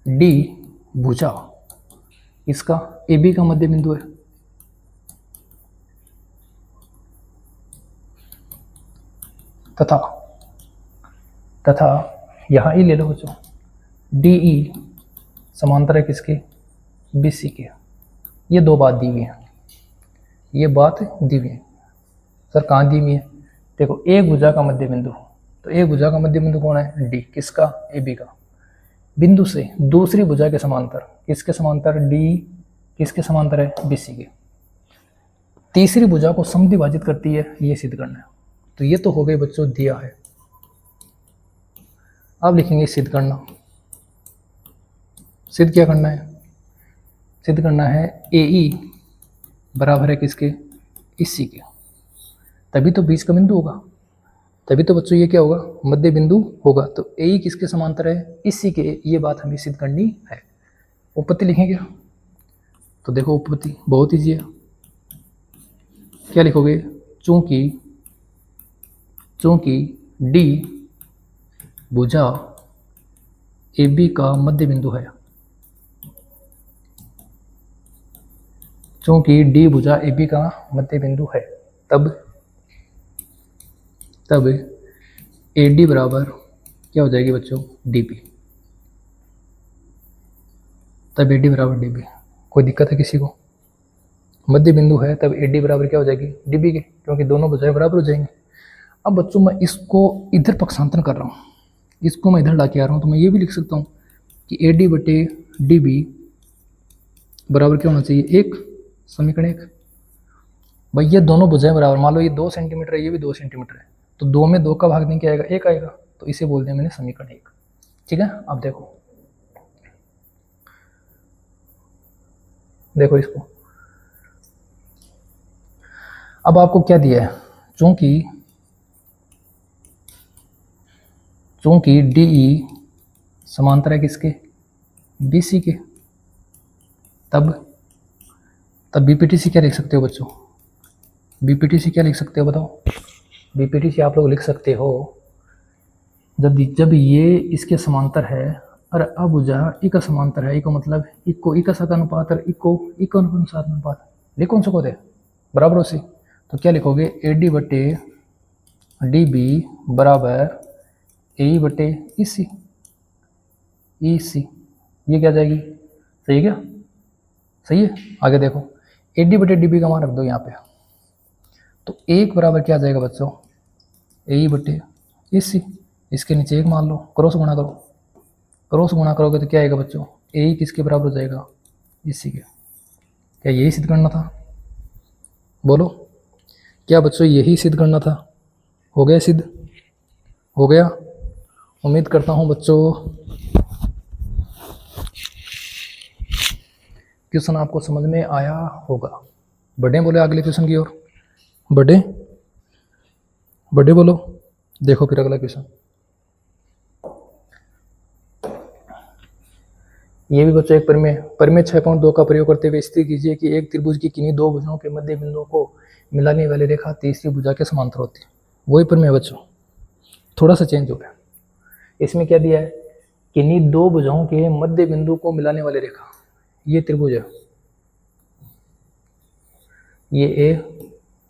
डी भुजा इसका ए बी का मध्य बिंदु है, तथा यहां ई ले लो बच्चों, डी ई समांतर है किसके, बी सी के। ये दो बात दी हुई है, ये बात दी हुई है। सर कहाँ दी हुई है, देखो एक भुजा का मध्य बिंदु, तो एक भुजा का मध्य बिंदु कौन है, डी, किसका, ए बी का, बिंदु से दूसरी भुजा के समांतर, किसके समांतर, डी किसके समांतर है, बी सी के। तीसरी भुजा को समद्विभाजित करती है, ये सिद्ध करना है। तो ये तो हो गए बच्चों दिया है। अब लिखेंगे सिद्ध करना। सिद्ध क्या करना है, सिद्ध करना है ए ई बराबर है किसके, इसी के, तभी तो बीच का बिंदु होगा, तभी तो बच्चों ये क्या होगा, मध्य बिंदु होगा। तो ए ई किसके समांतर है, इसी के। ये बात हमें सिद्ध करनी है। उपपत्ति लिखेंगे, तो देखो उपपत्ति बहुत ईजी है। क्या लिखोगे, चूंकि डी भुजा ए बी का मध्य बिंदु है, चूंकि डी भुजा ए बी का मध्य बिंदु है, तब ए डी बराबर क्या हो जाएगी बच्चों, डी बी। तब ए डी बराबर डी बी। कोई दिक्कत है किसी को, मध्य बिंदु है तब ए डी बराबर क्या हो जाएगी, डी बी के, क्योंकि दोनों भुजाएं बराबर हो जाएंगे। अब बच्चों मैं इसको इधर पक्षांतर कर रहा हूँ, इसको मैं इधर ला के आ रहा हूँ, तो मैं ये भी लिख सकता हूँ कि ए डी बटे डी बी बराबर क्या होना चाहिए, एक, समीकरण 1। भाई ये दोनों भुजाएं बराबर, मान लो ये 2 सेंटीमीटर है, ये भी 2 सेंटीमीटर है, तो 2 में 2 का भाग नहीं क्या आएगा, 1 आएगा, तो इसे बोल दिया मैंने समीकरण 1। ठीक है, अब देखो इसको। अब आपको क्या दिया है, चूंकि डी ई समांतर है किसके, बी सी के, तब बीपीटी से क्या लिख सकते हो बच्चों, बीपीटी से क्या लिख सकते हो बताओ? बीपीटी से आप लोग लिख सकते हो, जब ये इसके समांतर है और अभुजा ई का समांतर है, ई का मतलब इको ई का साथ अनुपात और इको ई का साथ अनुपात, लिखो सको दे बराबर हो सी। तो क्या लिखोगे? ए डी बटे डी बी बराबर ए बटे ई सी, ई सी। ये क्या जाएगी? सही है क्या? सही है। आगे देखो, ए डी बटे डी बी का मान रख दो यहाँ पे, तो एक बराबर क्या आ जाएगा बच्चों? ए बटे ई सी। इसके नीचे एक मान लो, क्रॉस गुणा करो, क्रॉस गुणा करोगे तो क्या आएगा बच्चों? ए किसके बराबर हो जाएगा? इसी के। क्या यही सिद्ध करना था? बोलो, क्या बच्चों यही सिद्ध करना था? हो गया सिद्ध? हो गया। उम्मीद करता हूँ बच्चों क्वेश्चन आपको समझ में आया होगा। बढ़े बोले अगले क्वेश्चन की ओर, बढ़े बढ़े बोलो। देखो फिर अगला क्वेश्चन, ये भी बच्चों एक परिमेय 6.2 का प्रयोग करते हुए स्थिर कीजिए कि एक त्रिभुज की किन्हीं दो भुजाओं के मध्य बिंदुओं को मिलाने वाली रेखा तीसरी भुजा के समांतर होती है। वही परिमेय बच्चों, थोड़ा सा चेंज हो गया। इसमें क्या दिया है? किन्हीं दो भुजाओं के मध्य बिंदु को मिलाने वाली रेखा, ये त्रिभुज है, ये ए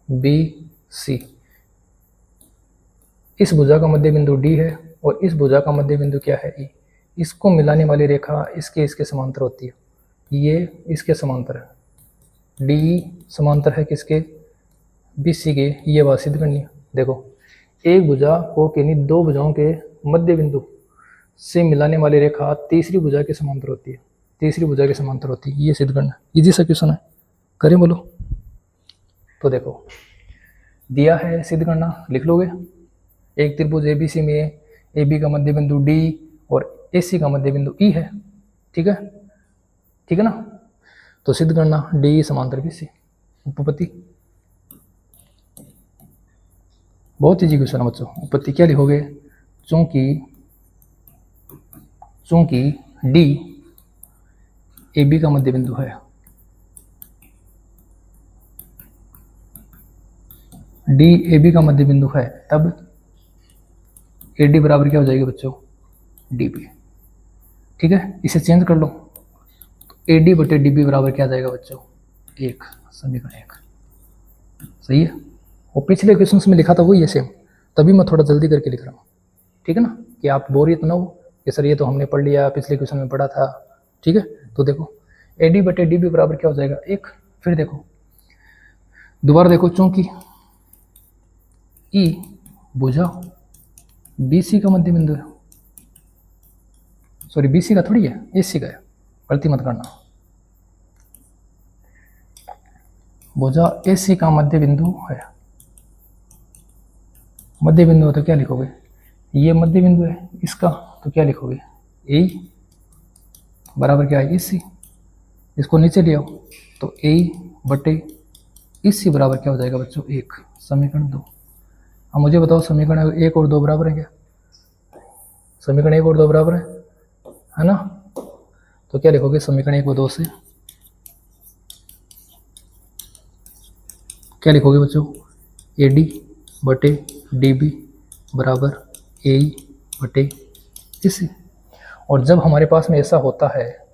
बी सी। इस भुजा का मध्य बिंदु डी है और इस भुजा का मध्य बिंदु क्या है? ई। इसको मिलाने वाली रेखा इसके समांतर होती है। ये इसके समांतर है, डी समांतर है किसके? बी सी के। ये बात सिद्ध करनी है। देखो, एक भुजा को किन्हीं दो भुजाओं के मध्य बिंदु से मिलाने वाली रेखा तीसरी भुजा के समांतर होती है, तीसरी भुजा के समांतर होती है। ये सिद्ध करना है। इजी सा क्वेश्चन है, करें बोलो। तो देखो, दिया है सिद्ध करना, लिख लोगे। एक त्रिभुज एबीसी में ए बी का मध्य बिंदु डी और ए सी का मध्य बिंदु ई है, ठीक है, ठीक है ना। तो सिद्ध करना डी समांतर बी सी, उपपत्ति। बहुत इजी क्वेश्चन है बच्चों। उपपत्ति क्या लिखोगे? चूंकि डी ए बी का मध्य बिंदु है, डी ए बी का मध्य बिंदु है, तब ए डी बराबर क्या हो जाएगी बच्चों? डी बी, ठीक है। इसे चेंज कर लो, तो ए डी बटे डी बी बराबर क्या आ जाएगा बच्चों? एक, समीकरण एक। सही है। और पिछले क्वेश्चन में लिखा था वही है सेम, तभी मैं थोड़ा जल्दी करके लिख रहा हूँ, ठीक है ना, कि आप बोरियत ना हो कि सर ये तो हमने पढ़ लिया, पिछले क्वेश्चन में पढ़ा था, ठीक है। तो देखो, ए डी बटे डी बी बराबर क्या हो जाएगा? एक। फिर देखो, दोबारा देखो, चूंकि ई भुजा बी सी का मध्य बिंदु है, सॉरी बी सी का थोड़ी है, ए सी का है, गलती मत करना। भुजा ए सी का मध्य बिंदु है, मध्य बिंदु है तो क्या लिखोगे? ये मध्य बिंदु है इसका, तो क्या लिखोगे? ए बराबर क्या है? ए सी। इसको नीचे ले आओ, तो ए बटे ई सी बराबर क्या हो जाएगा बच्चों? एक, समीकरण दो। अब मुझे बताओ, समीकरण एक और दो बराबर है क्या? समीकरण एक और दो बराबर है ना। तो क्या लिखोगे? समीकरण एक और दो से क्या लिखोगे बच्चों? ए डी बटे डी बी बराबर ए बटे ई सी। और जब हमारे पास में ऐसा होता है,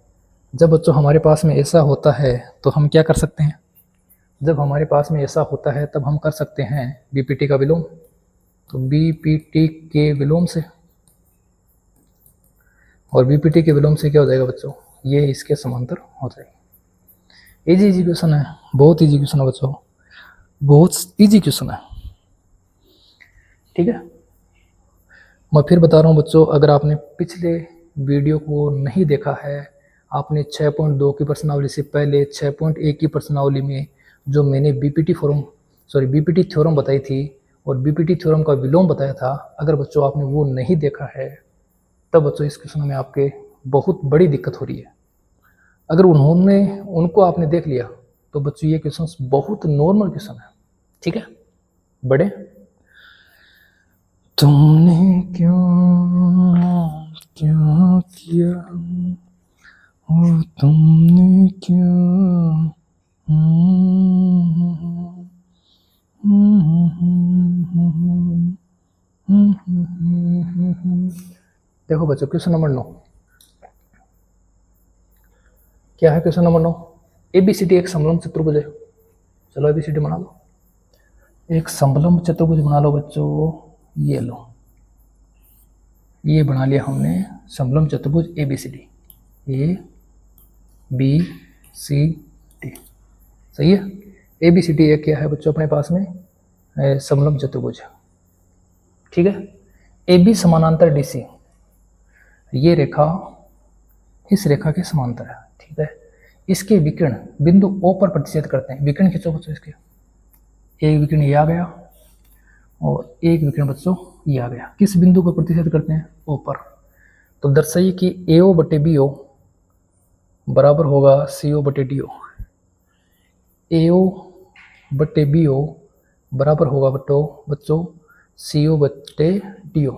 जब बच्चों हमारे पास में ऐसा होता है तो हम क्या कर सकते हैं? जब हमारे पास में ऐसा होता है तब हम कर सकते हैं बीपीटी का विलोम। तो बीपीटी के विलोम से, और बीपीटी के विलोम से क्या हो जाएगा बच्चों? ये इसके समांतर हो जाएगी। इजी इजी क्वेश्चन है, बहुत इजी क्वेश्चन है बच्चों, बहुत इजी क्वेश्चन है, ठीक है। मैं फिर बता रहा हूँ बच्चों, अगर आपने पिछले वीडियो को नहीं देखा है, आपने 6.2 की प्रश्नावली से पहले 6.1 की प्रश्नावली में जो मैंने बीपीटी थ्योरम बताई थी और बीपीटी थ्योरम का विलोम बताया था, अगर बच्चों आपने वो नहीं देखा है तब बच्चों इस क्वेश्चन में आपके बहुत बड़ी दिक्कत हो रही है। अगर उनको आपने देख लिया तो बच्चों ये क्वेश्चन बहुत नॉर्मल क्वेश्चन है, ठीक है। बड़े, तुमने क्यों किया, और तुमने क्यों देखो बच्चों क्वेश्चन नंबर 9 क्या है। क्वेश्चन नंबर 9, एबीसीडी एक समलंब चतुर्भुज है। चलो एबीसीडी बना लो, एक समलंब चतुर्भुज बना लो बच्चों। ये लो, ये बना लिया हमने समलंब चतुर्भुज ABCD, A B C D. सही है। एबीसीडी एक क्या है बच्चों अपने पास में समलंब चतुर्भुज। ठीक है। ए बी समानांतर डीसी, ये रेखा इस रेखा के समांतर है। ठीक है। इसके विकिरण बिंदु O पर प्रतिच्छेद करते हैं। विकिरण खींचो बच्चों इसके, एक विकिरण ये आ गया और एक विकिरण बच्चों ये आ गया। किस बिंदु पर प्रतिच्छेद करते हैं? O पर। तो दर्शाइए कि AO बटे BO बराबर होगा CO बटे DO। AO बटे BO बराबर होगा बच्चों CO बटे DO।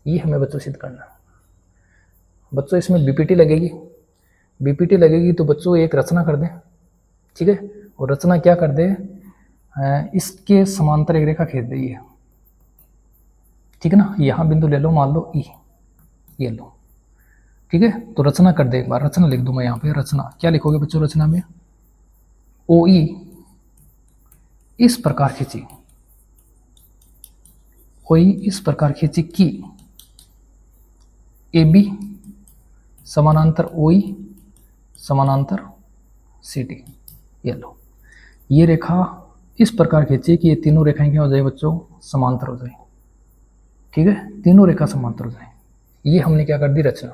ये हमें बच्चों सिद्ध करना है। बच्चों इसमें बीपीटी लगेगी, बीपीटी लगेगी तो बच्चों एक रचना कर दें। ठीक है। और रचना क्या कर दे, इसके समांतर एक रेखा खींच दे। ठीक है ना। यहाँ बिंदु ले लो, मान लो ई, ये लो। ठीक है। तो रचना कर दे एक बार, रचना लिख दूं मैं यहाँ पे। रचना क्या लिखोगे बच्चों? रचना में OE इस प्रकार खींची, OE इस प्रकार खींची कि AB समानांतर OE समानांतर CD। ये लो, ये रेखा इस प्रकार खींची कि ये तीनों रेखाएं क्या हो जाए बच्चों? समांतर हो जाए। ठीक है। तीनों रेखा समांतर हो जाए। ये हमने क्या कर दी? रचना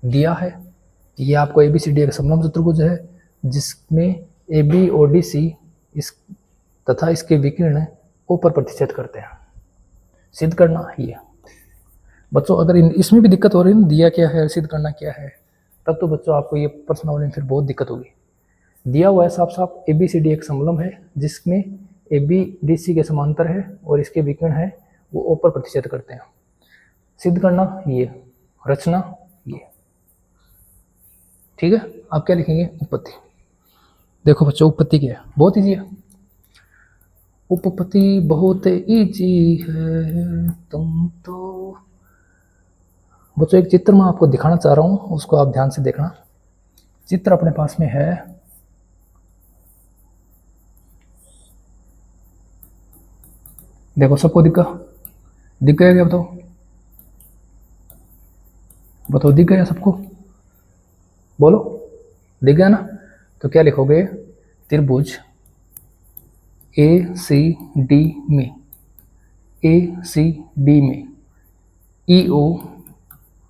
दिया है। ये आपको ABCD एक समलंब चतुर्भुज है जिसमें AB और DC इस तथा इसके विकिरण O पर प्रतिच्छेद करते हैं। सिद्ध करना ये बच्चों। अगर इसमें भी दिक्कत हो रही है, दिया क्या है सिद्ध करना क्या है, तब तो बच्चों आपको ये प्रश्न वाले में फिर बहुत दिक्कत होगी। दिया हुआ है साफ साफ ABCD एक समलंब है जिसमें AB DC के समांतर है और इसके विकिरण है वो O पर प्रतिच्छेद करते हैं। सिद्ध करना ये, रचना ये। ठीक है। आप क्या लिखेंगे? उत्पत्ति। देखो बच्चों उत्पत्ति क्या है, बहुत इजी है। उत्पत्ति बहुत इजी है, तुम तो बच्चों एक चित्र मैं आपको दिखाना चाह रहा हूँ, उसको आप ध्यान से देखना। चित्र अपने पास में है, देखो सबको दिख गया क्या? बताओ दिख गया सबको? बोलो दिख गया ना? तो क्या लिखोगे? त्रिभुज ACD में EO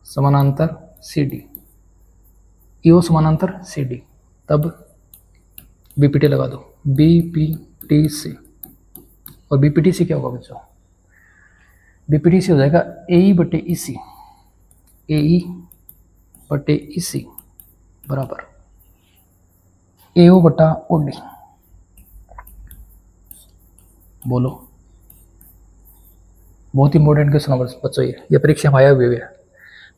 समानांतर CD, EO समानांतर CD। तब BPT लगा दो, BPT से। और BPT से क्या होगा बच्चों? BPT से हो जाएगा AE बटे EC, AE बटे EC बराबर AO बटा OD। बोलो, बहुत इंपॉर्टेंट क्वेश्चन है बच्चों, ये परीक्षा में आया हुआ है।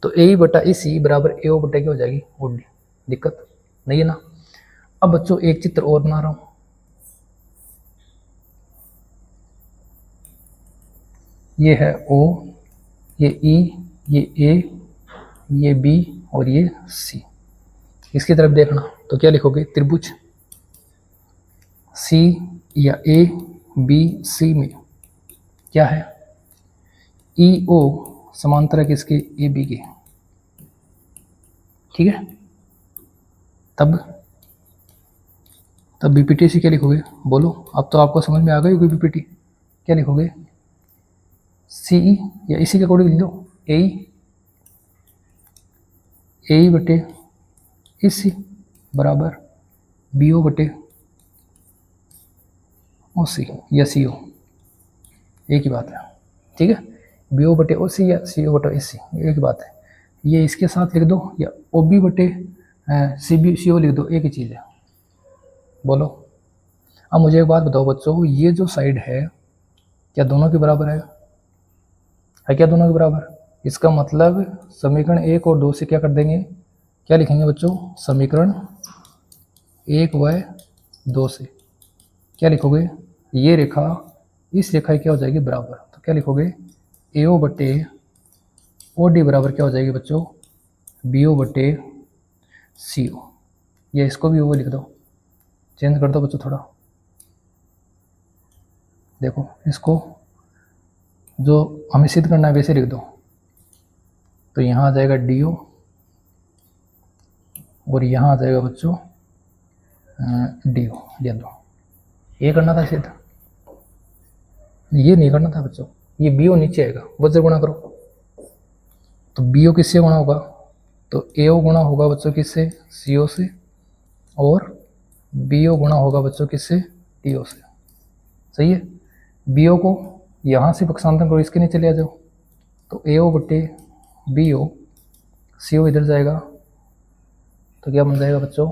तो AE बटा EC बराबर AO बटा क्या हो जाएगी? OD। दिक्कत नहीं है ना? अब बच्चों एक चित्र और बना रहा हूं। ये है O, ये E, ये A, ये B और ये C। इसकी तरफ देखना तो क्या लिखोगे? त्रिभुज C या ABC में क्या है? EO समांतर है किसके? AB के। ठीक है। तब BPT से क्या लिखोगे? बोलो, अब तो आपको समझ में आ गई होगी BPT। क्या लिखोगे? CE या इसी के अकॉर्डिंग लिख दो, AE बटे EC बराबर BO बटे OC या CO, एक ही बात है। ठीक है। BO बटे OC या CO बटे AC एक ही बात है। ये इसके साथ लिख दो या OB बटे CO लिख दो, एक ही चीज़ है। बोलो। अब मुझे एक बात बताओ बच्चों, ये जो साइड है क्या दोनों के बराबर है क्या दोनों के बराबर? इसका मतलब समीकरण 1 और 2 से क्या कर देंगे? क्या लिखेंगे बच्चों? समीकरण 1 व 2 से क्या लिखोगे? ये रेखा इस रेखा की क्या हो जाएगी, बराबर। तो क्या लिखोगे, AO बटे OD बराबर क्या हो जाएगी बच्चों, BO बटे CO। या इसको भी वो लिख दो, चेंज कर दो बच्चों थोड़ा। देखो इसको जो हमें सिद्ध करना है वैसे लिख दो। तो यहाँ आ जाएगा DO और यहाँ आ जाएगा बच्चों DO। ये दो, ये करना था सिद्ध, ये नहीं करना था बच्चों। ये BO नीचे आएगा, बच्चे गुणा करो। तो BO किससे गुणा होगा, तो AO गुणा होगा बच्चों किससे, CO से, और BO गुणा होगा बच्चों किससे, DO से। सही है। BO को यहाँ से पक्षांतर करो, इसके नीचे ले आ जाओ। तो AO बटे BO, CO इधर जाएगा, तो क्या बन जाएगा बच्चों,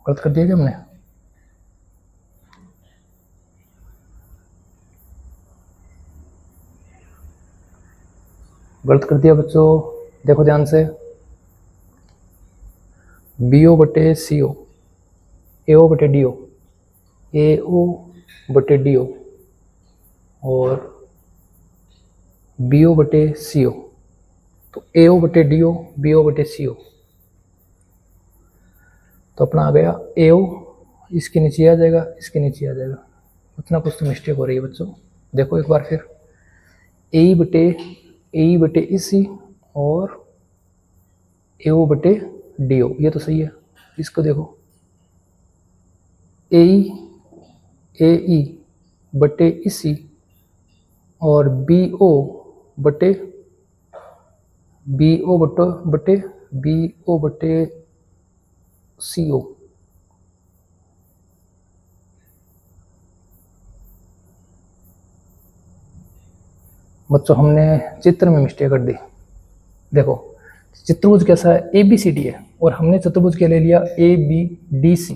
गलत कर दिया क्या हमने, गलत कर दिया बच्चों। देखो ध्यान से, BO बटे CO, AO बटे DO, AO बटे DO और BO बटे CO। तो AO बटे DO, BO बटे CO। तो अपना आ गया AO, इसके नीचे आ जाएगा, इसके नीचे आ जाएगा। उतना कुछ तो मिस्टेक हो रही है बच्चों। देखो एक बार फिर, AE बटे EC और AO बटे DO, ये तो सही है। इसको देखो, AE बटे EC और BO बटे CO। बच्चों हमने चित्र में मिस्टेक कर दी। देखो चतुर्भुज कैसा है, ABCD है, और हमने चतुर्भुज क्या ले लिया, ABDC।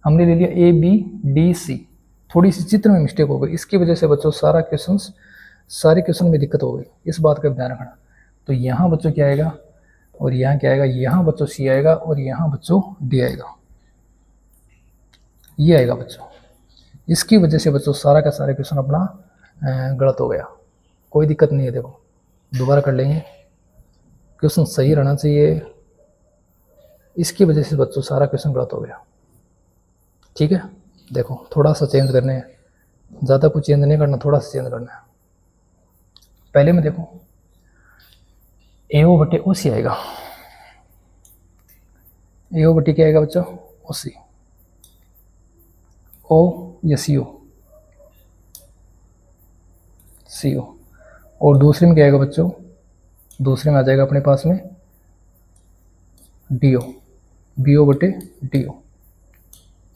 हमने ले लिया ABDC। थोड़ी सी चित्र में मिस्टेक हो गई, इसकी वजह से बच्चों सारे क्वेश्चन में दिक्कत हो गई। इस बात का ध्यान रखना। तो यहाँ बच्चों क्या आएगा और यहाँ क्या आएगा, यहाँ बच्चों C आएगा और यहाँ बच्चों D आएगा, ये आएगा बच्चों। इसकी वजह से बच्चों सारा का सारा क्वेश्चन अपना गलत हो गया। कोई दिक्कत नहीं है, देखो दोबारा कर लेंगे, क्वेश्चन सही रहना चाहिए। इसकी वजह से बच्चों सारा क्वेश्चन गलत हो गया। ठीक है, देखो थोड़ा सा चेंज करने हैं, ज़्यादा कुछ चेंज नहीं करना, थोड़ा सा चेंज करना है। पहले में देखो AO बटे OC आएगा, AO बटे क्या आएगा बच्चों, OC। O या CO। और दूसरे में क्या आएगा बच्चों, दूसरे में आ जाएगा अपने पास में DO, BO बटे DO,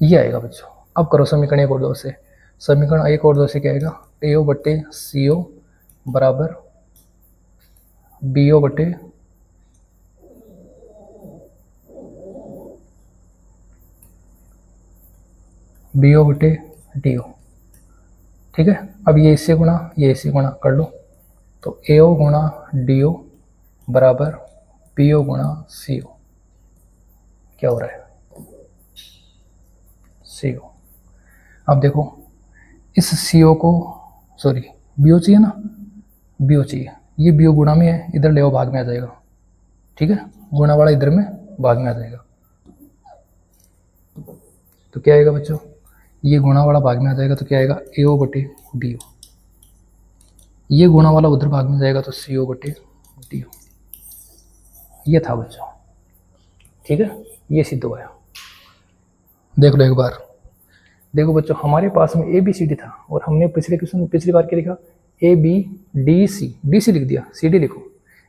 ये आएगा बच्चों। अब करो समीकरण 1 और 2 से। समीकरण 1 और 2 से क्या आएगा, AO बटे CO बराबर BO बटे DO। ठीक है, अब ये इससे गुणा, ये इससे गुणा कर लो। तो AO गुणा DO बराबर BO गुणा CO। क्या हो रहा है, CO। अब देखो इस CO को, सॉरी BO चाहिए ना, BO चाहिए, ये BO गुणा में है, इधर ले आओ, भाग में आ जाएगा। ठीक है, गुणा वाला इधर में भाग में आ जाएगा। तो क्या आएगा बच्चों, ये गुणा वाला भाग में आ जाएगा, तो क्या आएगा AO बटे BO। ये गुणा वाला उधर भाग में जाएगा, तो CO बटे DO। ये था बच्चों। ठीक है, ये सिद्ध हुआ। देख लो एक बार। देखो बच्चों, हमारे पास में ABCD था और हमने पिछली बार क्या लिखा, ABDC, DC लिख दिया, CD लिखो।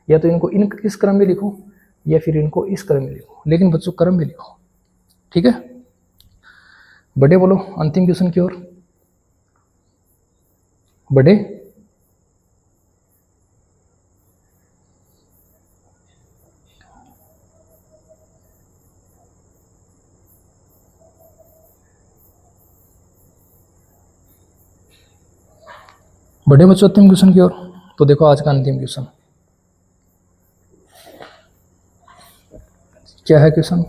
या तो इनको इस क्रम में लिखो या फिर इनको इस क्रम में लिखो, लेकिन बच्चों क्रम में लिखो। ठीक है, बड़े बोलो अंतिम क्वेश्चन की ओर। बड़े बड़े बच्चों अंतिम क्वेश्चन की ओर। तो देखो आज का अंतिम क्वेश्चन क्या है। क्वेश्चन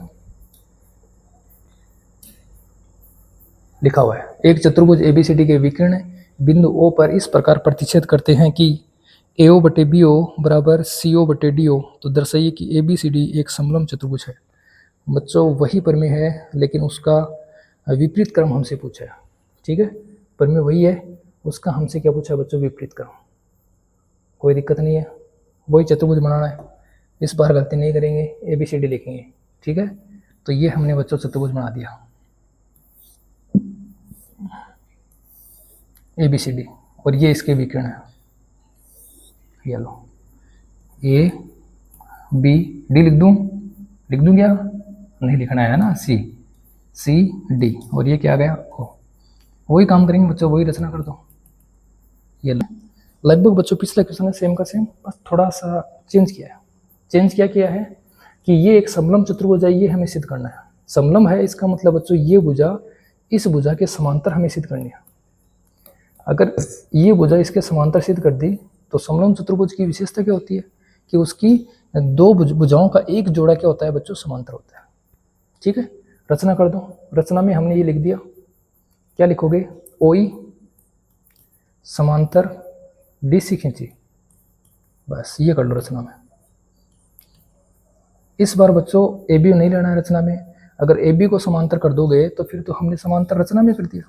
लिखा हुआ है, एक चतुर्भुज ABCD के विकर्ण बिंदु O पर इस प्रकार प्रतिच्छेद करते हैं कि AO बटे BO बराबर CO बटे DO, तो दर्शाइए कि ABCD एक समलंब चतुर्भुज है। बच्चों वही प्रमेय है, लेकिन उसका विपरीत क्रम हमसे पूछा है। ठीक है, प्रमेय वही है, उसका हमसे क्या पूछा है बच्चों, विपरीत क्रम। कोई दिक्कत नहीं है, वही चतुर्भुज बनाना है, इस बार गलती नहीं करेंगे, ABCD लिखेंगे। ठीक है, तो ये हमने बच्चों चतुर्भुज बना दिया ABCD, और ये इसके विकर्ण है। ये लो ABD लिख दूं क्या, नहीं लिखना है ना, CD, और ये क्या आ गया O। वही काम करेंगे बच्चों, वही रचना कर दो। ये लगभग बच्चों पिछला क्वेश्चन है सेम का सेम, बस थोड़ा सा चेंज किया है। चेंज क्या किया है कि ये एक समलंब चतुर्भुज है, ये हमें सिद्ध करना है। समलंब है इसका मतलब बच्चों ये भुजा इस भुजा के समांतर हमें सिद्ध करनी है। अगर ये भुजा इसके समांतर सिद्ध कर दी तो समलंब चतुर्भुज की विशेषता क्या होती है कि उसकी दो भुजाओं का एक जोड़ा क्या होता है बच्चों, समांतर होता है। ठीक है, रचना कर दो। रचना में हमने ये लिख दिया, क्या लिखोगे, OE समांतर DC खींची, बस ये कर लो रचना में। इस बार बच्चों AB नहीं लेना है रचना में, अगर AB को समांतर कर दोगे तो फिर तो हमने समांतर रचना में कर दिया,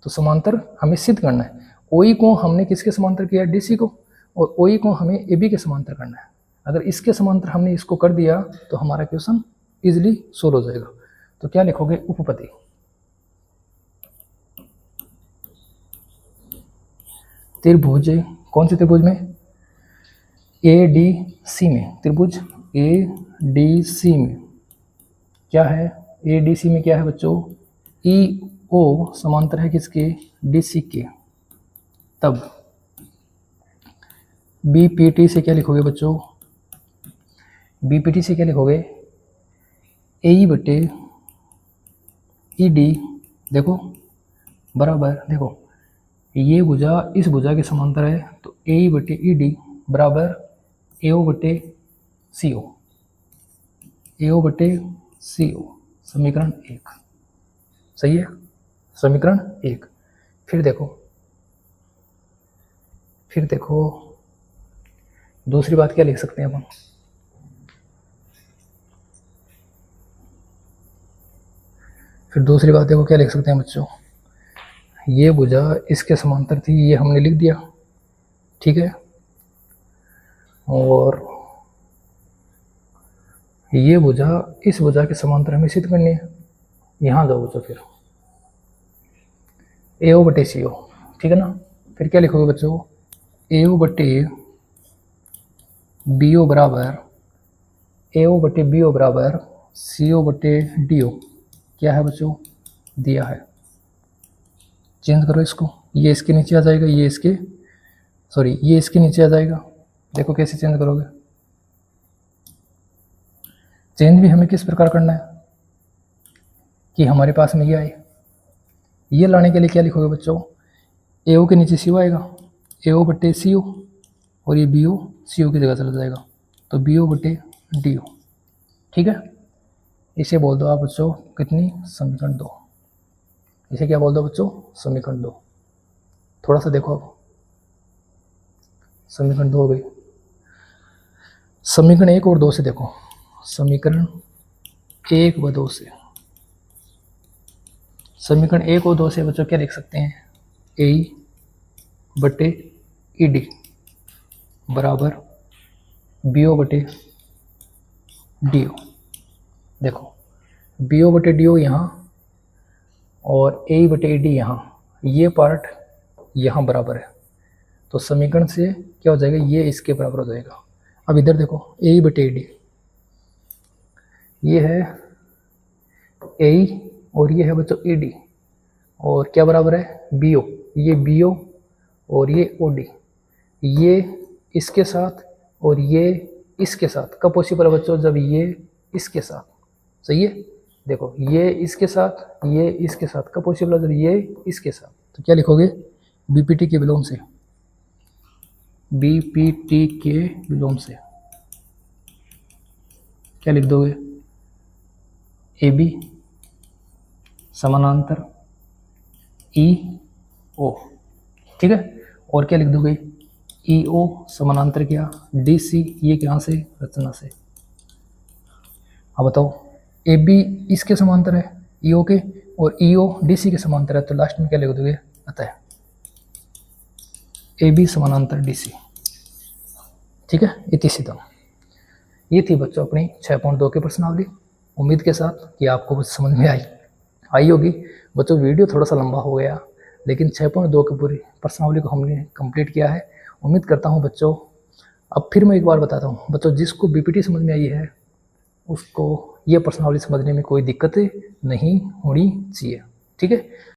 तो समांतर हमें सिद्ध करना है। OE को हमने किसके समांतर किया, DC को, और OE को हमें AB के समांतर करना है। अगर इसके समांतर हमने इसको कर दिया तो हमारा क्वेश्चन इजीली सोल्व हो जाएगा। तो क्या लिखोगे, उपपत्ति। त्रिभुज, कौन से त्रिभुज में, ADC में, त्रिभुज ADC में क्या है, ADC में क्या है बच्चों, EO समांतर है किसके, DC के। तब BPT से क्या लिखोगे बच्चों, BPT से क्या लिखोगे, AE बटे ED, देखो बराबर, देखो ये भुजा इस भुजा के समांतर है, तो AE बटे ED बराबर AO बटे CO, AO बटे CO, समीकरण 1। सही है, समीकरण 1। फिर देखो दूसरी बात क्या लिख सकते हैं अपन, फिर दूसरी बात देखो क्या लिख सकते हैं बच्चों, ये भुजा इसके समांतर थी, ये हमने लिख दिया। ठीक है, और ये भुजा इस भुजा के समांतर हमें सिद्ध करनी है। यहाँ जाओ बच्चों, फिर AO बटे CO, ठीक है ना। फिर क्या लिखोगे बच्चों, AO बटे BO बराबर AO बटे BO बराबर CO बटे DO, क्या है बच्चों, दिया है। चेंज करो इसको, ये इसके नीचे आ जाएगा, ये इसके नीचे आ जाएगा। देखो कैसे चेंज करोगे, चेंज भी हमें किस प्रकार करना है कि हमारे पास में ये आए। ये लाने के लिए क्या लिखोगे बच्चों, AO के नीचे CO आएगा, AO बटे CO, और ये BO CO की जगह चला जाएगा, तो BO बटे DO। ठीक है, इसे बोल दो आप बच्चों कितनी, समीकरण 2। इसे क्या बोल दो बच्चों, समीकरण 2। थोड़ा सा देखो अब, समीकरण 2 हो गई। समीकरण 1 और 2 से देखो, समीकरण 1 व 2 से, समीकरण 1 और 2 से बच्चों क्या लिख सकते हैं, AE बटे ED बराबर BO बटे DO। देखो BO बटे DO यहाँ और AE बटे ED यहाँ, ये पार्ट यहाँ बराबर है, तो समीकरण से क्या हो जाएगा, ये इसके बराबर हो जाएगा। अब इधर देखो AE बटे ED, ये है AE और ये है बच्चों ED, और क्या बराबर है, BO, ये BO और ये OD, ये इसके साथ और ये इसके साथ। कब पॉसिबल है बच्चों, जब ये इसके साथ। सही है, देखो ये इसके साथ, ये इसके साथ। कब पॉसिबल है, जब ये इसके साथ। तो क्या लिखोगे, BPT के विलोम से, BPT के विलोम से क्या लिख दोगे, AB समानांतर ई ओ, ठीक है। और क्या लिख दोगे, ई ओ समानांतर क्या, डी सी, ये क्या से, रचना से। अब बताओ, ए बी इसके समांतर है ई ओ के, और ई ओ डी सी के समांतर है, तो लास्ट में क्या लिख दोगे, अतः ए बी समानांतर डी सी, ठीक है। इति सिद्धम। ये थी बच्चों अपनी 6.2 की प्रश्नावली। उम्मीद के साथ कि आपको कुछ समझ में आई होगी। बच्चों वीडियो थोड़ा सा लंबा हो गया, लेकिन 6.2 की पूरी प्रश्नावली को हमने कंप्लीट किया है। उम्मीद करता हूँ बच्चों, अब फिर मैं एक बार बताता हूँ बच्चों, जिसको बीपीटी समझ में आई है उसको ये प्रश्नावली समझने में कोई दिक्कत नहीं होनी चाहिए, ठीक है।